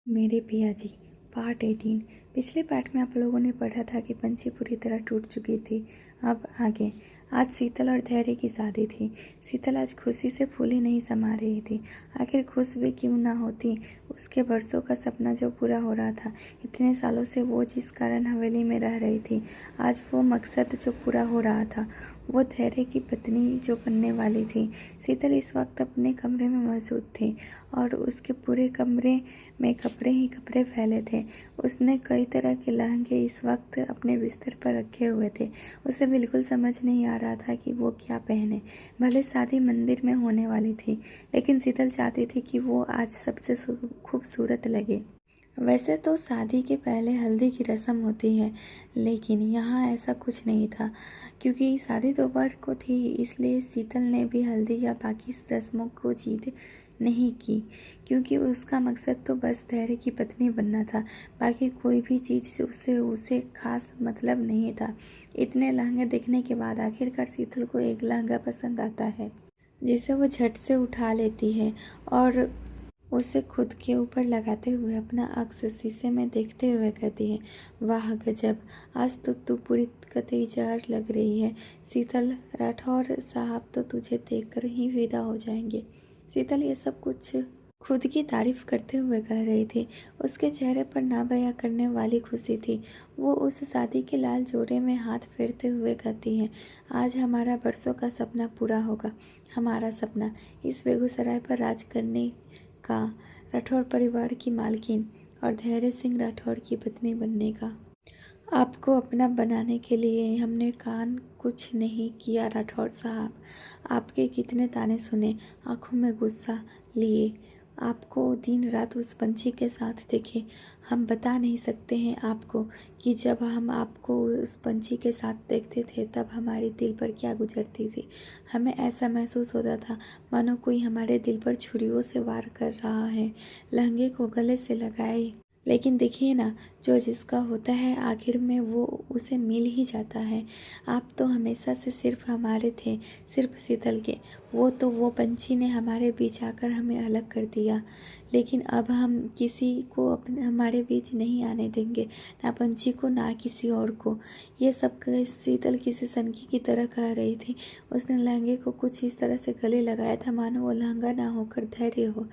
मेरे पिया जी। पार्ट 18। पिछले पार्ट में आप लोगों ने पढ़ा था कि पंछी पूरी तरह टूट चुकी थी। अब आगे। आज शीतल और धैर्य की शादी थी। शीतल आज खुशी से फूली नहीं समा रही थी। आखिर खुश भी क्यों ना होती। उसके बरसों का सपना जो पूरा हो रहा था, इतने सालों से वो जिस कारण हवेली में रह रही थी, आज वो मकसद जो पूरा हो रहा था, वो धैर्य की पत्नी जो बनने वाली थी। शीतल इस वक्त अपने कमरे में मौजूद थी और उसके पूरे कमरे में कपड़े ही कपड़े फैले थे। उसने कई तरह के लहंगे इस वक्त अपने बिस्तर पर रखे हुए थे। उसे बिल्कुल समझ नहीं आ रहा था कि वो क्या पहने। भले शादी मंदिर में होने वाली थी, लेकिन शीतल चाहती थी कि वो आज सबसे खूबसूरत लगे। वैसे तो शादी के पहले हल्दी की रस्म होती है, लेकिन यहाँ ऐसा कुछ नहीं था। क्योंकि शादी दोपहर को थी, इसलिए शीतल ने भी हल्दी या बाकी रस्मों को जीत नहीं की, क्योंकि उसका मकसद तो बस धैर्य की पत्नी बनना था। बाकी कोई भी चीज़ उससे उसे खास मतलब नहीं था। इतने लहंगे देखने के बाद आखिरकार शीतल को एक लहंगा पसंद आता है, जिसे वो झट से उठा लेती है और उसे खुद के ऊपर लगाते हुए अपना अक्स शीशे में देखते हुए कहती है, वाह गजब, आज तो तू पूरी कतई जहर लग रही है। शीतल, राठौर साहब तो तुझे देखकर ही विदा हो जाएंगे। शीतल ये सब कुछ खुद की तारीफ करते हुए कह रही थी। उसके चेहरे पर ना बयां करने वाली खुशी थी। वो उस शादी के लाल जोड़े में हाथ फेरते हुए कहती है, आज हमारा बरसों का सपना पूरा होगा। हमारा सपना इस बेगूसराय पर राज करने का, राठौर परिवार की मालकिन और धैर्य सिंह राठौर की पत्नी बनने का। आपको अपना बनाने के लिए हमने कान कुछ नहीं किया राठौर साहब। आपके कितने ताने सुने, आंखों में गुस्सा लिए, आपको दिन रात उस पंछी के साथ देखे। हम बता नहीं सकते हैं आपको कि जब हम आपको उस पंछी के साथ देखते थे तब हमारे दिल पर क्या गुजरती थी। हमें ऐसा महसूस होता था मानो कोई हमारे दिल पर छुरियों से वार कर रहा है। लहंगे को गले से लगाए, लेकिन देखिए ना, जो जिसका होता है आखिर में वो उसे मिल ही जाता है। आप तो हमेशा से सिर्फ हमारे थे, सिर्फ शीतल के। वो पंछी ने हमारे बीच आकर हमें अलग कर दिया, लेकिन अब हम किसी को अपने हमारे बीच नहीं आने देंगे, ना पंछी को ना किसी और को। ये सब शीतल किसी सनकी की तरह कह रही थी। उसने लहंगे को कुछ इस तरह से गले लगाया था मानो वो लहंगा ना होकर धैर्य हो।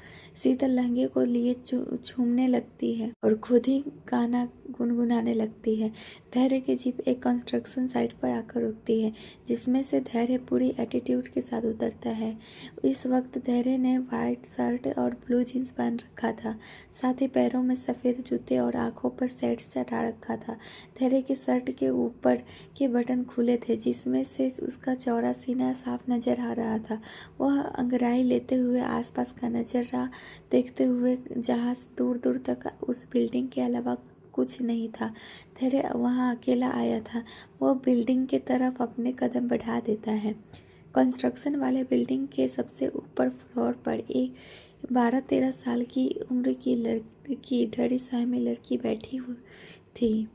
शीतल लहंगे को लिए झूमने लगती है और खुद ही गाना गुनगुनाने लगती है। धैर्य की जीप एक कंस्ट्रक्शन साइट पर आकर रुकती है, जिसमें से धैर्य पूरी एटीट्यूड के साथ उतरता है। इस वक्त धैर्य ने वाइट शर्ट और ब्लू जींस पहन रखा था, साथ ही पैरों में सफ़ेद जूते और आंखों पर सेट्स चढ़ा रखा था। धैर्य के शर्ट के ऊपर के बटन खुले थे, जिसमें से उसका चौड़ा सीना साफ नजर आ रहा था। वह अंगड़ाई लेते हुए आसपास का नजारा देखते हुए, जहाँ दूर दूर तक उस बिल्डिंग के अलावा कुछ नहीं था। धैर्य वहाँ अकेला आया था। वो बिल्डिंग के तरफ अपने कदम बढ़ा देता है। कंस्ट्रक्शन वाले बिल्डिंग के सबसे ऊपर फ्लोर पर एक 12-13 साल की उम्र की लड़की, ढड़ी साय में लड़की बैठी हुई थी।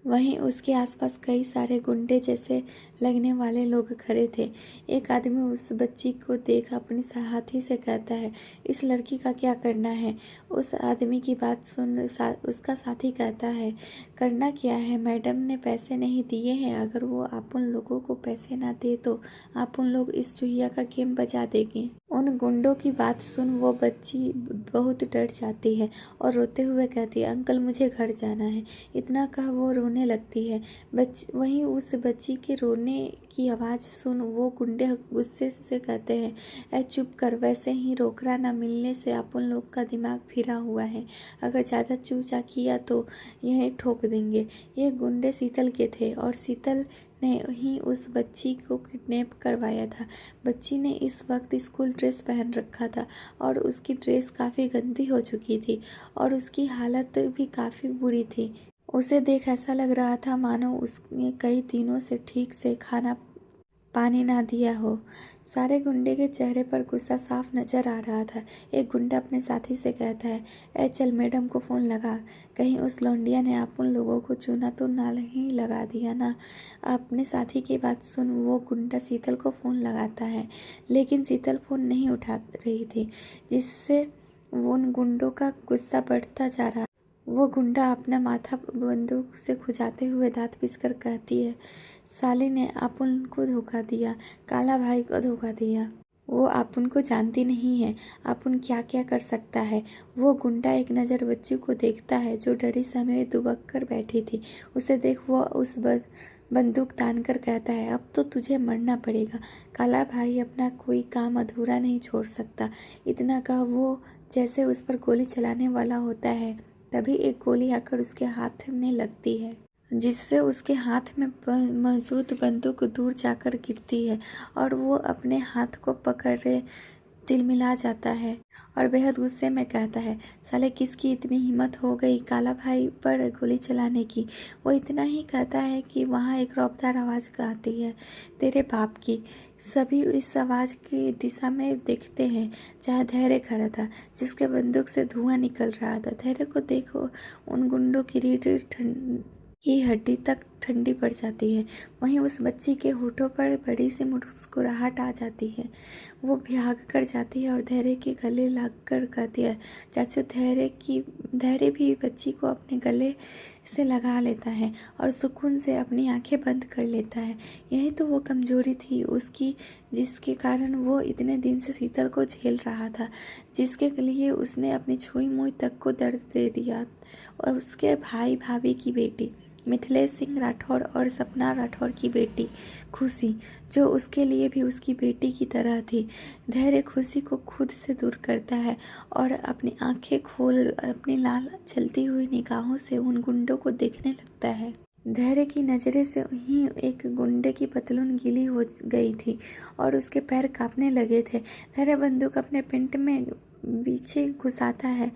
वहीं उसके आसपास कई सारे गुंडे जैसे लगने वाले लोग खड़े थे। एक आदमी उस बच्ची को देख अपनी साथी से कहता है, इस लड़की का क्या करना है। उस आदमी की बात सुन उसका साथी कहता है, करना क्या है, मैडम ने पैसे नहीं दिए हैं। अगर वो आप उन लोगों को पैसे ना दे तो आप उन लोग इस चूहिया का गेम बजा देंगे। उन गुंडों की बात सुन वो बच्ची बहुत डर जाती है और रोते हुए कहती है, अंकल मुझे घर जाना है। इतना कह वो रोने लगती है। वहीं उस बच्ची के रोने की आवाज़ सुन वो गुंडे गुस्से से कहते हैं, ऐ चुप कर, वैसे ही रोकड़ा न मिलने से अपन लोग का दिमाग फिरा हुआ है। अगर ज़्यादा चूचा किया तो यह ठोक देंगे। ये गुंडे शीतल के थे और शीतल ने ही उस बच्ची को किडनैप करवाया था। बच्ची ने इस वक्त स्कूल ड्रेस पहन रखा था और उसकी ड्रेस काफ़ी गंदी हो चुकी थी और उसकी हालत भी काफ़ी बुरी थी। उसे देख ऐसा लग रहा था मानो उसने कई दिनों से ठीक से खाना पानी ना दिया हो। सारे गुंडे के चेहरे पर गुस्सा साफ नजर आ रहा था। एक गुंडा अपने साथी से कहता है, ए चल मैडम को फ़ोन लगा, कहीं उस लौंडिया ने आप उन लोगों को चूना तो ना ही लगा दिया ना। अपने साथी की बात सुन वो गुंडा शीतल को फ़ोन लगाता है, लेकिन शीतल फ़ोन नहीं उठा रही थी, जिससे वो उन गुंडों का गुस्सा बढ़ता जा रहा। वो गुंडा अपना माथा बंदूक से खुजाते हुए दांत पीसकर कहती है, साली ने अपुन को धोखा दिया, काला भाई को धोखा दिया। वो अपुन को जानती नहीं है, अपुन क्या क्या कर सकता है। वो गुंडा एक नज़र बच्ची को देखता है जो डरी समय दुबक कर बैठी थी। उसे देख वो उस बंदूक तान कर कहता है, अब तो तुझे मरना पड़ेगा। काला भाई अपना कोई काम अधूरा नहीं छोड़ सकता। इतना कह वो जैसे उस पर गोली चलाने वाला होता है, तभी एक गोली आकर उसके हाथ में लगती है, जिससे उसके हाथ में मौजूद बंदूक दूर जाकर गिरती है और वो अपने हाथ को पकड़े तिलमिला जाता है और बेहद गुस्से में कहता है, साले किसकी इतनी हिम्मत हो गई काला भाई पर गोली चलाने की। वो इतना ही कहता है कि वहाँ एक रौबदार आवाज़ आती है, तेरे बाप की। सभी इस आवाज़ की दिशा में देखते हैं जहाँ धैर्य खड़ा था, जिसके बंदूक से धुआं निकल रहा था। धैर्य को देखो उन गुंडों की रीढ़ की हड्डी तक ठंडी पड़ जाती है। वहीं उस बच्ची के होठों पर बड़ी सी मुस्कुराहट आ जाती है। वो भाग कर जाती है और धैर्य के गले लगकर कहती है, चाचू। धैर्य भी बच्ची को अपने गले से लगा लेता है और सुकून से अपनी आंखें बंद कर लेता है। यही तो वो कमजोरी थी उसकी, जिसके कारण वो इतने दिन से शीतल को झेल रहा था, जिसके लिए उसने अपनी छुई मुई तक को दर्द दे दिया। और उसके भाई भाभी की बेटी मिथिलेश सिंह राठौर और सपना राठौर की बेटी खुशी, जो उसके लिए भी उसकी बेटी की तरह थी। धैर्य खुशी को खुद से दूर करता है और अपनी आंखें खोल अपनी लाल चलती हुई निगाहों से उन गुंडों को देखने लगता है। धैर्य की नज़रें से ही एक गुंडे की पतलून गीली हो गई थी और उसके पैर कांपने लगे थे। धैर्य बंदूक अपने पेंट में पीछे घुसाता है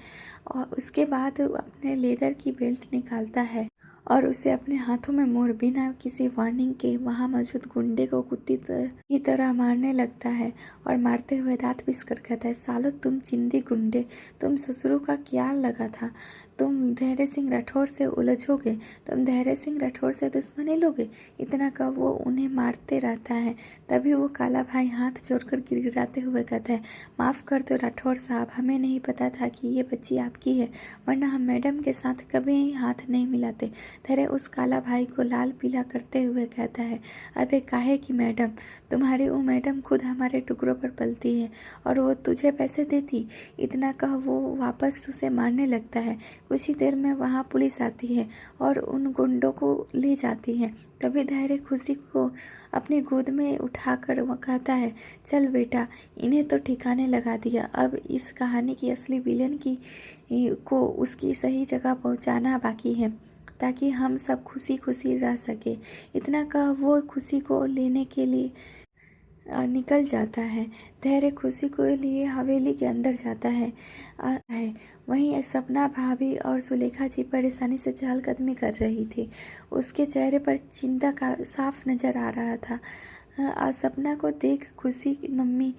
और उसके बाद अपने लेदर की बेल्ट निकालता है और उसे अपने हाथों में मोड़ बिना किसी वार्निंग के वहां मौजूद गुंडे को कुत्ती की तरह मारने लगता है और मारते हुए दांत पीसकर कहता है, सालो तुम चिंदी गुंडे, तुम ससुरों का क्या लगा था? तुम धैर्य सिंह राठौर से उलझोगे, तुम धैर्य सिंह राठौर से दुश्मनी लोगे। इतना कह वो उन्हें मारते रहता है। तभी वो काला भाई हाथ जोड़कर गिड़गिड़ाते हुए कहता है, माफ़ कर दो राठौर साहब, हमें नहीं पता था कि ये बच्ची आपकी है, वरना हम मैडम के साथ कभी हाथ नहीं मिलाते। धैर्य उस काला भाई को लाल पीला करते हुए कहता है, अबे काहे की मैडम, तुम्हारी वो मैडम खुद हमारे टुकड़ों पर पलती है और वो तुझे पैसे देती। इतना कह वो वापस उसे मारने लगता है। कुछ ही देर में वहाँ पुलिस आती है और उन गुंडों को ले जाती है। तभी धैर्य खुशी को अपनी गोद में उठाकर वो कहता है, चल बेटा, इन्हें तो ठिकाने लगा दिया, अब इस कहानी की असली विलेन को उसकी सही जगह पहुंचाना बाकी है, ताकि हम सब खुशी खुशी रह सके। इतना कह वो खुशी को लेने के लिए निकल जाता है। धैर्य खुशी को लिए हवेली के अंदर जाता है। वहीं सपना भाभी और सुलेखा जी परेशानी से चहलकदमी कर रही थी। उसके चेहरे पर चिंता का साफ नजर आ रहा था। सपना को देख खुशी की मम्मी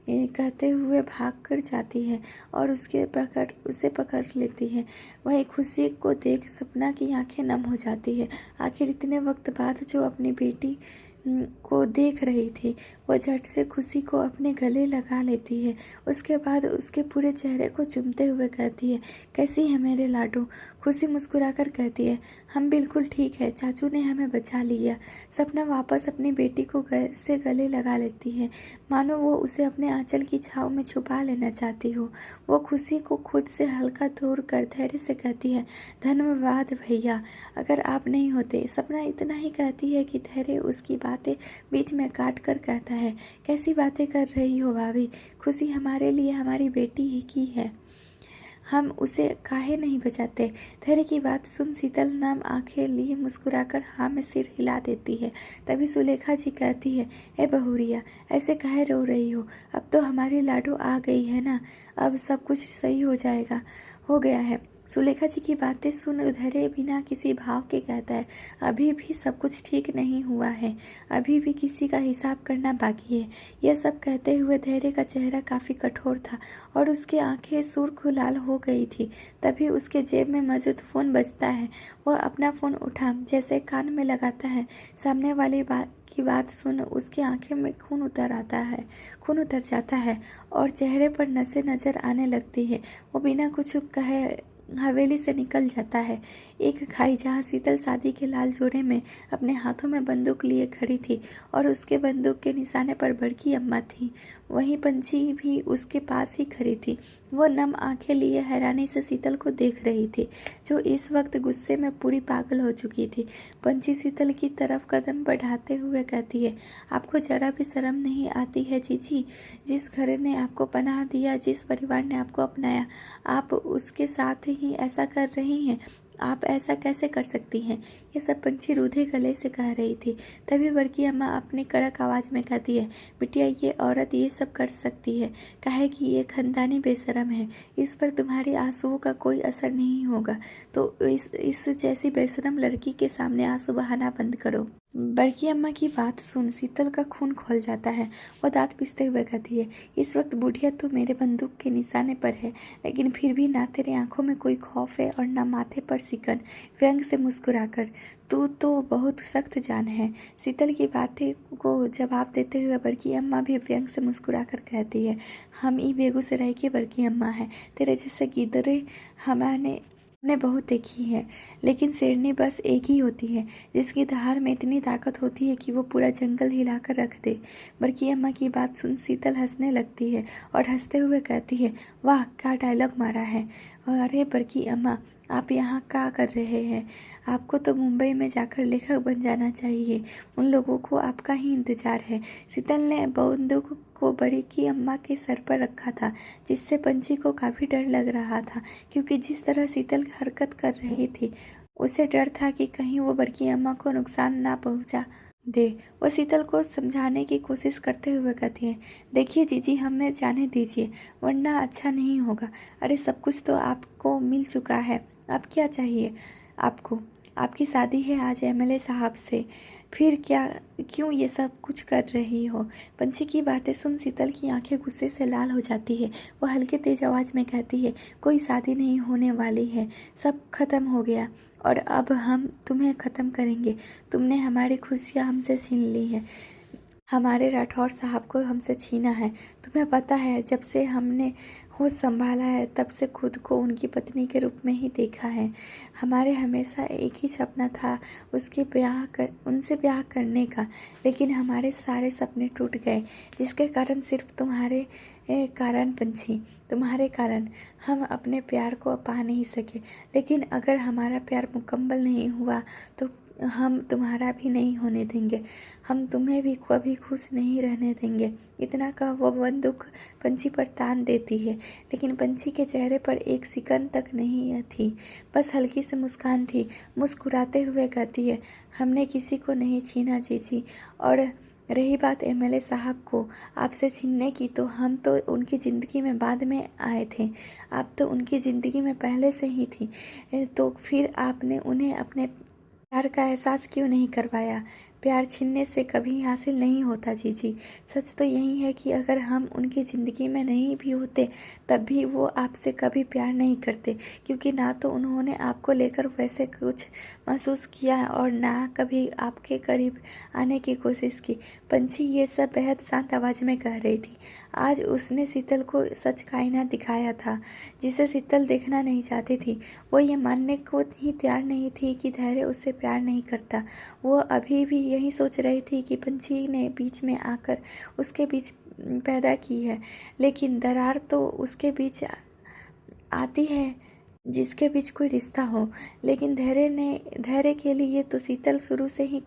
कहते हुए भाग कर जाती है और उसे पकड़ लेती है। वही खुशी को देख सपना की आंखें नम हो जाती है। आखिर इतने वक्त बाद जो अपनी बेटी को देख रही थी, वह झट से खुशी को अपने गले लगा लेती है। उसके बाद उसके पूरे चेहरे को चूमते हुए कहती है, कैसी है मेरे लाडू? खुशी मुस्कुराकर कहती है, हम बिल्कुल ठीक है, चाचू ने हमें बचा लिया। सपना वापस अपनी बेटी को से गले लगा लेती है, मानो वो उसे अपने आंचल की छाँव में छुपा लेना चाहती हो। वो खुशी को खुद से हल्का दूर कर धैर्य से कहती है, धन्यवाद भैया, अगर आप नहीं होते। सपना इतना ही कहती है कि धैर्य उसकी बातें बीच में काट कर कहता है, कैसी बातें कर रही हो भाभी? खुशी हमारे लिए हमारी बेटी ही की है, हम उसे काहे नहीं बचाते? धैर्य की बात सुन शीतल नाम आंखें लिए मुस्कुराकर हाँ में सिर हिला देती है। तभी सुलेखा जी कहती है, ए बहुरिया, ऐसे काहे रो रही हो? अब तो हमारी लाडो आ गई है ना, अब सब कुछ सही हो गया है। सुलेखा जी की बातें सुन धैर्य बिना किसी भाव के कहता है, अभी भी सब कुछ ठीक नहीं हुआ है, अभी भी किसी का हिसाब करना बाकी है। यह सब कहते हुए धैर्य का चेहरा काफ़ी कठोर था और उसकी आंखें सुर्ख लाल हो गई थी। तभी उसके जेब में मौजूद फ़ोन बजता है। वह अपना फ़ोन उठा, जैसे कान में लगाता है। सामने वाली की बात सुन उसकी आंखें में खून उतर जाता है और चेहरे पर नसें नज़र आने लगती है। वो बिना कुछ कहे हवेली से निकल जाता है। एक खाई जहाँ शीतल शादी के लाल जोड़े में अपने हाथों में बंदूक लिए खड़ी थी और उसके बंदूक के निशाने पर बड़की अम्मा थी, वहीं पंची भी उसके पास ही खड़ी थी। वो नम आंखें लिए हैरानी से शीतल को देख रही थी, जो इस वक्त गुस्से में पूरी पागल हो चुकी थी। पंची शीतल की तरफ कदम बढ़ाते हुए कहती है, आपको जरा भी शर्म नहीं आती है जीजी? जिस घर ने आपको पनाह दिया, जिस परिवार ने आपको अपनाया, आप उसके साथ ही ऐसा कर रही हैं? आप ऐसा कैसे कर सकती हैं? ये सब पंछी रूधे गले से कह रही थी। तभी बड़की अम्मा अपनी कड़क आवाज़ में कहती है, बिटिया ये औरत ये सब कर सकती है काहे कि ये खानदानी बेशरम है। इस पर तुम्हारे आंसुओं का कोई असर नहीं होगा, तो इस जैसी बेशरम लड़की के सामने आंसू बहाना बंद करो। बड़की अम्मा की बात सुन शीतल का खून खौल जाता है। वो दांत पीसते हुए कहती है, इस वक्त बुढ़िया तो मेरे बंदूक के निशाने पर है, लेकिन फिर भी ना तेरे आंखों में कोई खौफ है और ना माथे पर सिकन। व्यंग से मुस्कुराकर, तू तो बहुत सख्त जान है। शीतल की बातें को जवाब देते हुए बड़की अम्मा भी व्यंग से मुस्कुराकर कहती है, हम ही बेगूसराय की बड़की अम्मा है। तेरे जैसे गिदरे हमने बहुत देखी है, लेकिन शेरनी बस एक ही होती है जिसकी दहाड़ में इतनी ताकत होती है कि वो पूरा जंगल हिलाकर रख दे। बड़की अम्मा की बात सुन शीतल हंसने लगती है और हंसते हुए कहती है, वाह क्या डायलॉग मारा है। अरे बड़की अम्मा, आप यहाँ क्या कर रहे हैं? आपको तो मुंबई में जाकर लेखक बन जाना चाहिए। उन लोगों को आपका ही इंतजार है। शीतल ने बंदूक को बड़की अम्मा के सर पर रखा था, जिससे पंछी को काफ़ी डर लग रहा था, क्योंकि जिस तरह शीतल हरकत कर रही थी उसे डर था कि कहीं वो बड़की अम्मा को नुकसान ना पहुंचा दे। वो शीतल को समझाने की कोशिश करते हुए कहती है, देखिए जीजी, हमें जाने दीजिए, वरना अच्छा नहीं होगा। अरे सब कुछ तो आपको मिल चुका है, अब क्या चाहिए आपको? आपकी शादी है आज एमएलए साहब से, फिर क्या, क्यों ये सब कुछ कर रही हो? पंछी की बातें सुन शीतल की आंखें गुस्से से लाल हो जाती है। वो हल्के तेज आवाज़ में कहती है, कोई शादी नहीं होने वाली है, सब खत्म हो गया और अब हम तुम्हें ख़त्म करेंगे। तुमने हमारी खुशियाँ हमसे छीन ली है, हमारे राठौर साहब को हमसे छीना है। तुम्हें पता है, जब से हमने होश संभाला है तब से खुद को उनकी पत्नी के रूप में ही देखा है। हमारे हमेशा एक ही सपना था, उनसे ब्याह करने का, लेकिन हमारे सारे सपने टूट गए, जिसके कारण सिर्फ तुम्हारे कारण पंछी, तुम्हारे कारण हम अपने प्यार को पा नहीं सके। लेकिन अगर हमारा प्यार मुकम्मल नहीं हुआ तो हम तुम्हारा भी नहीं होने देंगे, हम तुम्हें भी कभी खुश नहीं रहने देंगे। इतना कह वो बंदूक पंछी पर तान देती है, लेकिन पंछी के चेहरे पर एक सिकन तक नहीं थी, बस हल्की सी मुस्कान थी। मुस्कुराते हुए कहती है, हमने किसी को नहीं छीना जीजी, और रही बात एमएलए साहब को आपसे छीनने की, तो हम तो उनकी ज़िंदगी में बाद में आए थे, आप तो उनकी ज़िंदगी में पहले से ही थी, तो फिर आपने उन्हें अपने प्यार का एहसास क्यों नहीं करवाया? प्यार छीनने से कभी हासिल नहीं होता जीजी। सच तो यही है कि अगर हम उनकी ज़िंदगी में नहीं भी होते तब भी वो आपसे कभी प्यार नहीं करते, क्योंकि ना तो उन्होंने आपको लेकर वैसे कुछ महसूस किया और ना कभी आपके करीब आने की कोशिश की। पंछी ये सब बेहद शांत आवाज़ में कह रही थी। आज उसने शीतल को सच का आईना दिखाया था, जिसे शीतल देखना नहीं चाहती थी। वो ये मानने को ही तैयार नहीं थी कि धैर्य उससे प्यार नहीं करता। वो अभी भी यही सोच रही थी कि पंछी ने बीच में आकर उसके बीच पैदा की है, लेकिन दरार तो उसके बीच आती है जिसके बीच कोई रिश्ता हो। लेकिन धैर्य के लिए तो शीतल शुरू से ही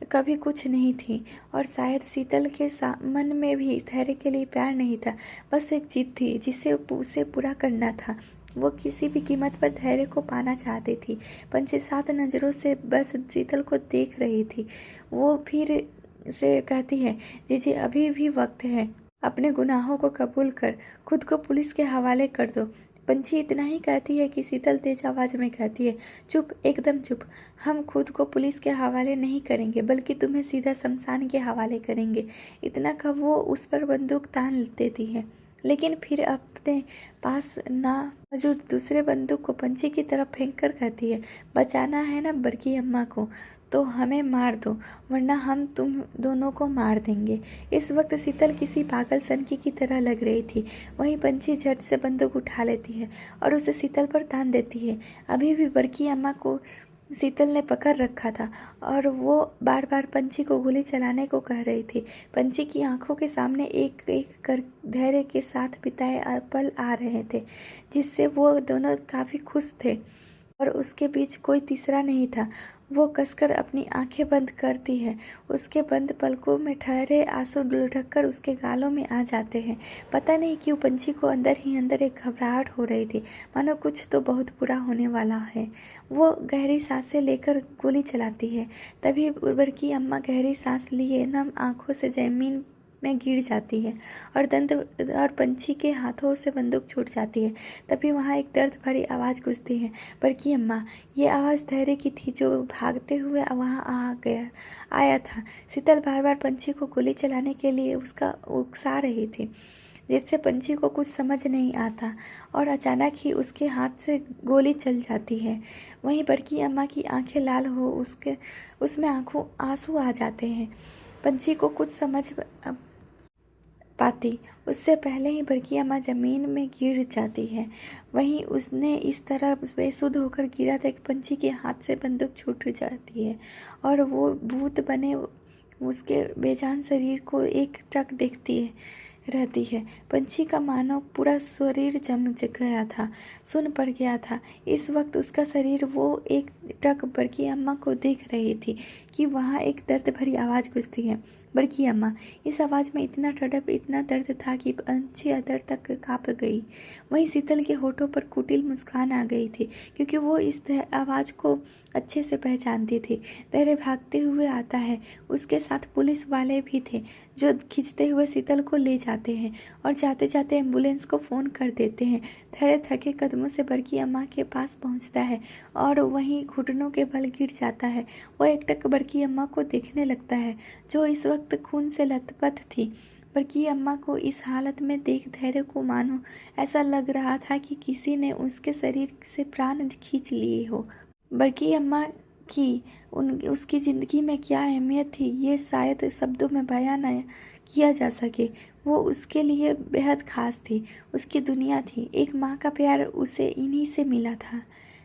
कभी कुछ नहीं थी, और शायद शीतल के मन में भी धैर्य के लिए प्यार नहीं था, बस एक जिद थी जिसे उसे पूरा करना था। वो किसी भी कीमत पर धैर्य को पाना चाहती थी। पंछी 7 नज़रों से बस शीतल को देख रही थी। वो फिर से कहती है, जीजी अभी भी वक्त है, अपने गुनाहों को कबूल कर खुद को पुलिस के हवाले कर दो। पंछी इतना ही कहती है कि शीतल तेज आवाज में कहती है, चुप, एकदम चुप। हम खुद को पुलिस के हवाले नहीं करेंगे, बल्कि तुम्हें सीधा शमशान के हवाले करेंगे। इतना कब वो उस पर बंदूक तान देती है, लेकिन फिर अपने पास ना मौजूद दूसरे बंदूक को पंछी की तरफ फेंक कर कहती है, बचाना है ना बड़की अम्मा को, तो हमें मार दो, वरना हम तुम दोनों को मार देंगे। इस वक्त शीतल किसी पागल सनकी की तरह लग रही थी। वहीं पंछी झट से बंदूक उठा लेती है और उसे शीतल पर तान देती है। अभी भी बड़की अम्मा को शीतल ने पकड़ रखा था और वो बार बार पंछी को गोली चलाने को कह रही थी। पंछी की आंखों के सामने एक एक कर धैर्य के साथ बिताए पल आ रहे थे, जिससे वो दोनों काफ़ी खुश थे और उसके बीच कोई तीसरा नहीं था। वो कसकर अपनी आंखें बंद करती है। उसके बंद पलकों में ठहरे आंसू लुढ़ककर उसके गालों में आ जाते हैं। पता नहीं क्यों पंछी को अंदर ही अंदर एक घबराहट हो रही थी, मानो कुछ तो बहुत बुरा होने वाला है। वो गहरी सांसें लेकर गोली चलाती है। तभी बड़की अम्मा गहरी सांस लिए नम आंखों से जमीन में गिर जाती है और पंछी के हाथों से बंदूक छूट जाती है। तभी वहाँ एक दर्द भरी आवाज़ गूंजती है, बड़की अम्मा। ये आवाज़ धैर्य की थी, जो भागते हुए वहाँ आया था। शीतल बार बार पंछी को गोली चलाने के लिए उसका उकसा रही थी, जिससे पंछी को कुछ समझ नहीं आता और अचानक ही उसके हाथ से गोली चल जाती है। वहीं बड़की अम्मा की आंखें लाल हो उसमें आंसू आ जाते हैं। पंछी को कुछ समझ पाती उससे पहले ही बड़की अम्मा जमीन में गिर जाती है। वहीं उसने इस तरह बेसुध होकर गिरा था कि पंछी के हाथ से बंदूक छूट जाती है और वो भूत बने उसके बेजान शरीर को एक टक देखती रहती है। पंछी का मानो पूरा शरीर जम गया था, सुन पड़ गया था। इस वक्त उसका शरीर वो एक टक बड़की अम्मा को देख रही थी कि वहाँ एक दर्द भरी आवाज़ गूंजती है, बड़की अम्मा। इस आवाज़ में इतना तड़प, इतना दर्द था कि पंछी अंदर तक काँप गई। वहीं शीतल के होठों पर कुटिल मुस्कान आ गई थी, क्योंकि वो इस आवाज़ को अच्छे से पहचानती थी। धैर्य भागते हुए आता है, उसके साथ पुलिस वाले भी थे, जो खींचते हुए शीतल को ले जाते हैं और जाते जाते एम्बुलेंस को फ़ोन कर देते हैं। धैर्य थके कदमों से बड़की अम्मा के पास पहुंचता है और वहीं घुटनों के बल गिर जाता है। वो एकटक बड़की अम्मा को देखने लगता है, जो इस वक्त खून से लथपथ थी। बड़की अम्मा को इस हालत में देख धैर्य को मानो ऐसा लग रहा था कि किसी ने उसके शरीर से प्राण खींच लिए हो। बड़की अम्मा की उसकी ज़िंदगी में क्या अहमियत थी, ये शायद शब्दों में बयां न किया जा सके। वो उसके लिए बेहद ख़ास थी, उसकी दुनिया थी। एक माँ का प्यार उसे इन्हीं से मिला था।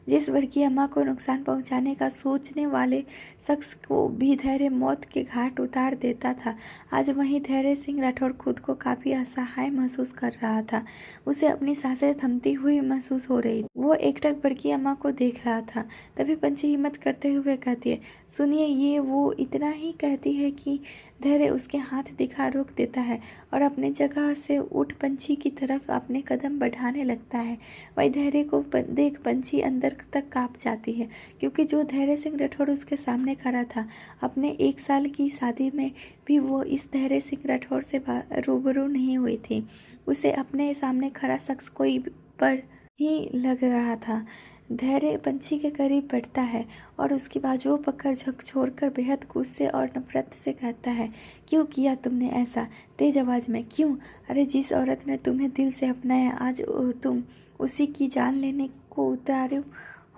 जिस बड़की अम्मा को नुकसान पहुंचाने का सोचने वाले शख्स को भी धैर्य मौत के घाट उतार देता था, आज वहीं धैर्य सिंह राठौर खुद को काफ़ी असहाय महसूस कर रहा था। उसे अपनी सांसें थमती हुई महसूस हो रही। वो एकटक बड़की अम्मा को देख रहा था। तभी पंछी हिम्मत करते हुए कहती है, सुनिए। ये वो इतना ही कहती है कि धैर्य उसके हाथ दिखा रोक देता है और अपने जगह से उठ पंछी की तरफ अपने कदम बढ़ाने लगता है। वही धैर्य को देख पंछी अंदर तक काँप जाती है, क्योंकि जो धैर्य सिंह राठौर उसके सामने खड़ा था, अपने 1 साल की शादी में भी वो इस धैर्य सिंह राठौर से रूबरू नहीं हुई थी। उसे अपने सामने खड़ा शख्स कोई पर ही लग रहा था। धैर्य पंछी के करीब बैठता है और उसकी बाजुओं पकड़ झकझोरकर बेहद गुस्से और नफरत से कहता है, क्यों किया तुमने ऐसा? तेज आवाज़ में, क्यों? अरे जिस औरत ने तुम्हें दिल से अपनाया, आज तुम उसी की जान लेने को उतारू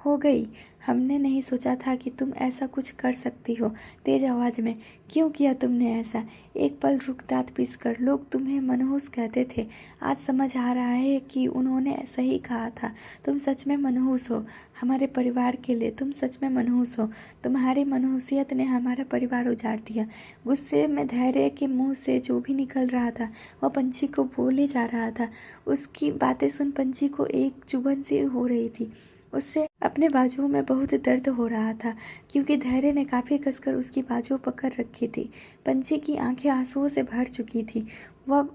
हो गई। हमने नहीं सोचा था कि तुम ऐसा कुछ कर सकती हो। तेज आवाज़ में, क्यों किया तुमने ऐसा? एक पल रुक दाँत पीसकर, लोग तुम्हें मनहूस कहते थे, आज समझ आ रहा है कि उन्होंने सही कहा था। तुम सच में मनहूस हो, हमारे परिवार के लिए तुम सच में मनहूस हो। तुम्हारी मनहूसियत ने हमारा परिवार उजाड़ दिया। गुस्से में धैर्य के मुंह से जो भी निकल रहा था वह पंछी को बोले जा रहा था। उसकी बातें सुन पंछी को एक चुभन सी हो रही थी। उससे अपने बाजुओं में बहुत दर्द हो रहा था, क्योंकि धैर्य ने काफ़ी कसकर उसकी बाजुओं पकड़ रखी थी। पंछी की आंखें आंसुओं से भर चुकी थी। वह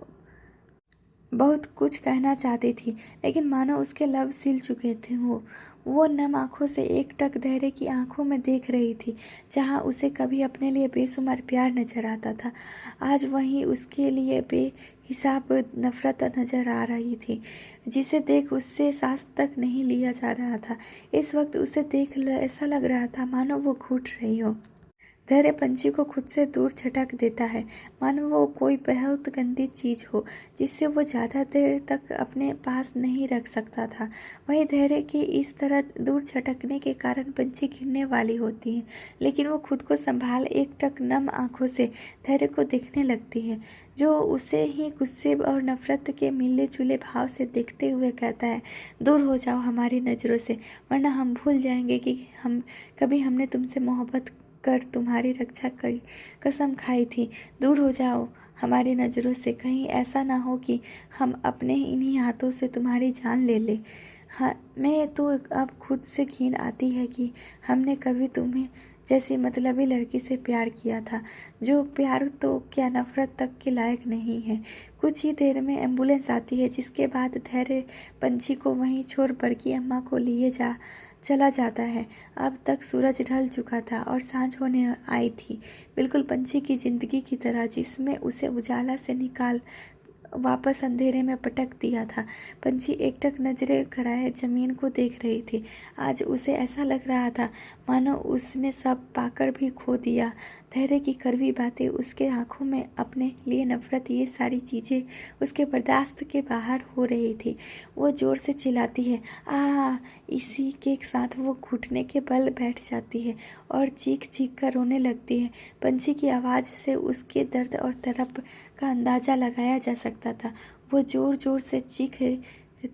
बहुत कुछ कहना चाहती थी, लेकिन मानो उसके लब सिल चुके थे। वो नम आंखों से एकटक धैर्य की आंखों में देख रही थी। जहाँ उसे कभी अपने लिए बेशुमार प्यार नजर आता था, आज वहीं उसके लिए बेहिसाब नफरत नजर आ रही थी, जिसे देख उससे सांस तक नहीं लिया जा रहा था। इस वक्त उसे देख ऐसा लग रहा था मानो वो घुट रही हो। धैर्य पंछी को खुद से दूर झटक देता है, मानो वो कोई बहुत गंदी चीज हो जिससे वो ज़्यादा देर तक अपने पास नहीं रख सकता था। वहीं धैर्य की इस तरह दूर झटकने के कारण पंछी गिरने वाली होती है, लेकिन वो खुद को संभाल एकटक नम आंखों से धैर्य को देखने लगती है, जो उसे ही गुस्से और नफरत के मिले जुले भाव से देखते हुए कहता है, दूर हो जाओ हमारी नज़रों से, वरना हम भूल जाएंगे कि कभी हमने तुमसे मोहब्बत कर तुम्हारी रक्षा की कसम खाई थी। दूर हो जाओ हमारी नज़रों से, कहीं ऐसा ना हो कि हम अपने इन्हीं हाथों से तुम्हारी जान ले लें। हाँ, मैं तो अब खुद से घिन आती है कि हमने कभी तुम्हें जैसी मतलबी लड़की से प्यार किया था, जो प्यार तो क्या नफरत तक के लायक नहीं है। कुछ ही देर में एम्बुलेंस आती है, जिसके बाद धैर्य पंछी को वहीं छोड़ बड़की अम्मा को लिए चला जाता है। अब तक सूरज ढल चुका था और सांझ होने आई थी, बिल्कुल पंछी की जिंदगी की तरह, जिसमें उसे उजाला से निकाल वापस अंधेरे में पटक दिया था। पंछी एकटक नजरें कराए जमीन को देख रही थी। आज उसे ऐसा लग रहा था मानो उसने सब पाकर भी खो दिया। धैर्य की कड़वी बातें, उसके आंखों में अपने लिए नफरत, ये सारी चीज़ें उसके बर्दाश्त के बाहर हो रही थी। वो जोर से चिल्लाती है, आ इसी के साथ वो घुटने के बल बैठ जाती है और चीख चीख कर रोने लगती है। पंछी की आवाज़ से उसके दर्द और तड़प का अंदाजा लगाया जा सकता था। वो जोर जोर से चीख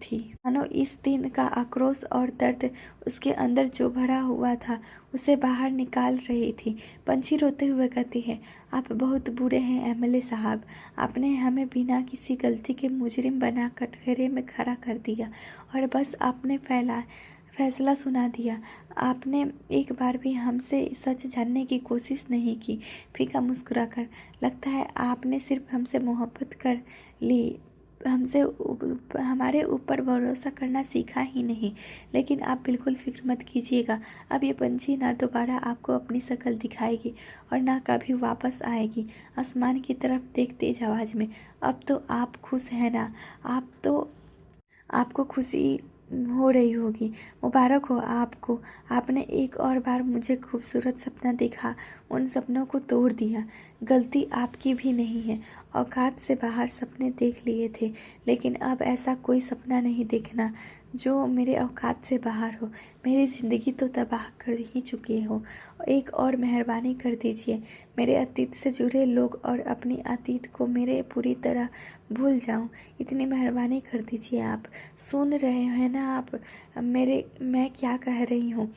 थी, मानो इस दिन का आक्रोश और दर्द उसके अंदर जो भरा हुआ था उसे बाहर निकाल रही थी। पंछी रोते हुए कहती है, आप बहुत बुरे हैं एमएलए साहब, आपने हमें बिना किसी गलती के मुजरिम बना कटघरे में खड़ा कर दिया और बस आपने फैसला सुना दिया। आपने एक बार भी हमसे सच जानने की कोशिश नहीं की। फीका मुस्कुराकर, लगता है आपने सिर्फ हमसे मोहब्बत कर ली, हमारे ऊपर भरोसा करना सीखा ही नहीं। लेकिन आप बिल्कुल फिक्र मत कीजिएगा, अब ये पंछी ना दोबारा आपको अपनी शक्ल दिखाएगी और ना कभी वापस आएगी। आसमान की तरफ देख तेज आवाज़ में, अब तो आप खुश हैं ना? आपको खुशी हो रही होगी। मुबारक हो आपको, आपने एक और बार मुझे खूबसूरत सपना दिखा, उन सपनों को तोड़ दिया। गलती आपकी भी नहीं है, औकात से बाहर सपने देख लिए थे, लेकिन अब ऐसा कोई सपना नहीं देखना जो मेरे औकात से बाहर हो। मेरी ज़िंदगी तो तबाह कर ही चुके हो, एक और मेहरबानी कर दीजिए। मेरे अतीत से जुड़े लोग और अपनी अतीत को मेरे पूरी तरह भूल जाऊं, इतनी मेहरबानी कर दीजिए आप। सुन रहे हैं ना आप मैं क्या कह रही हूँ?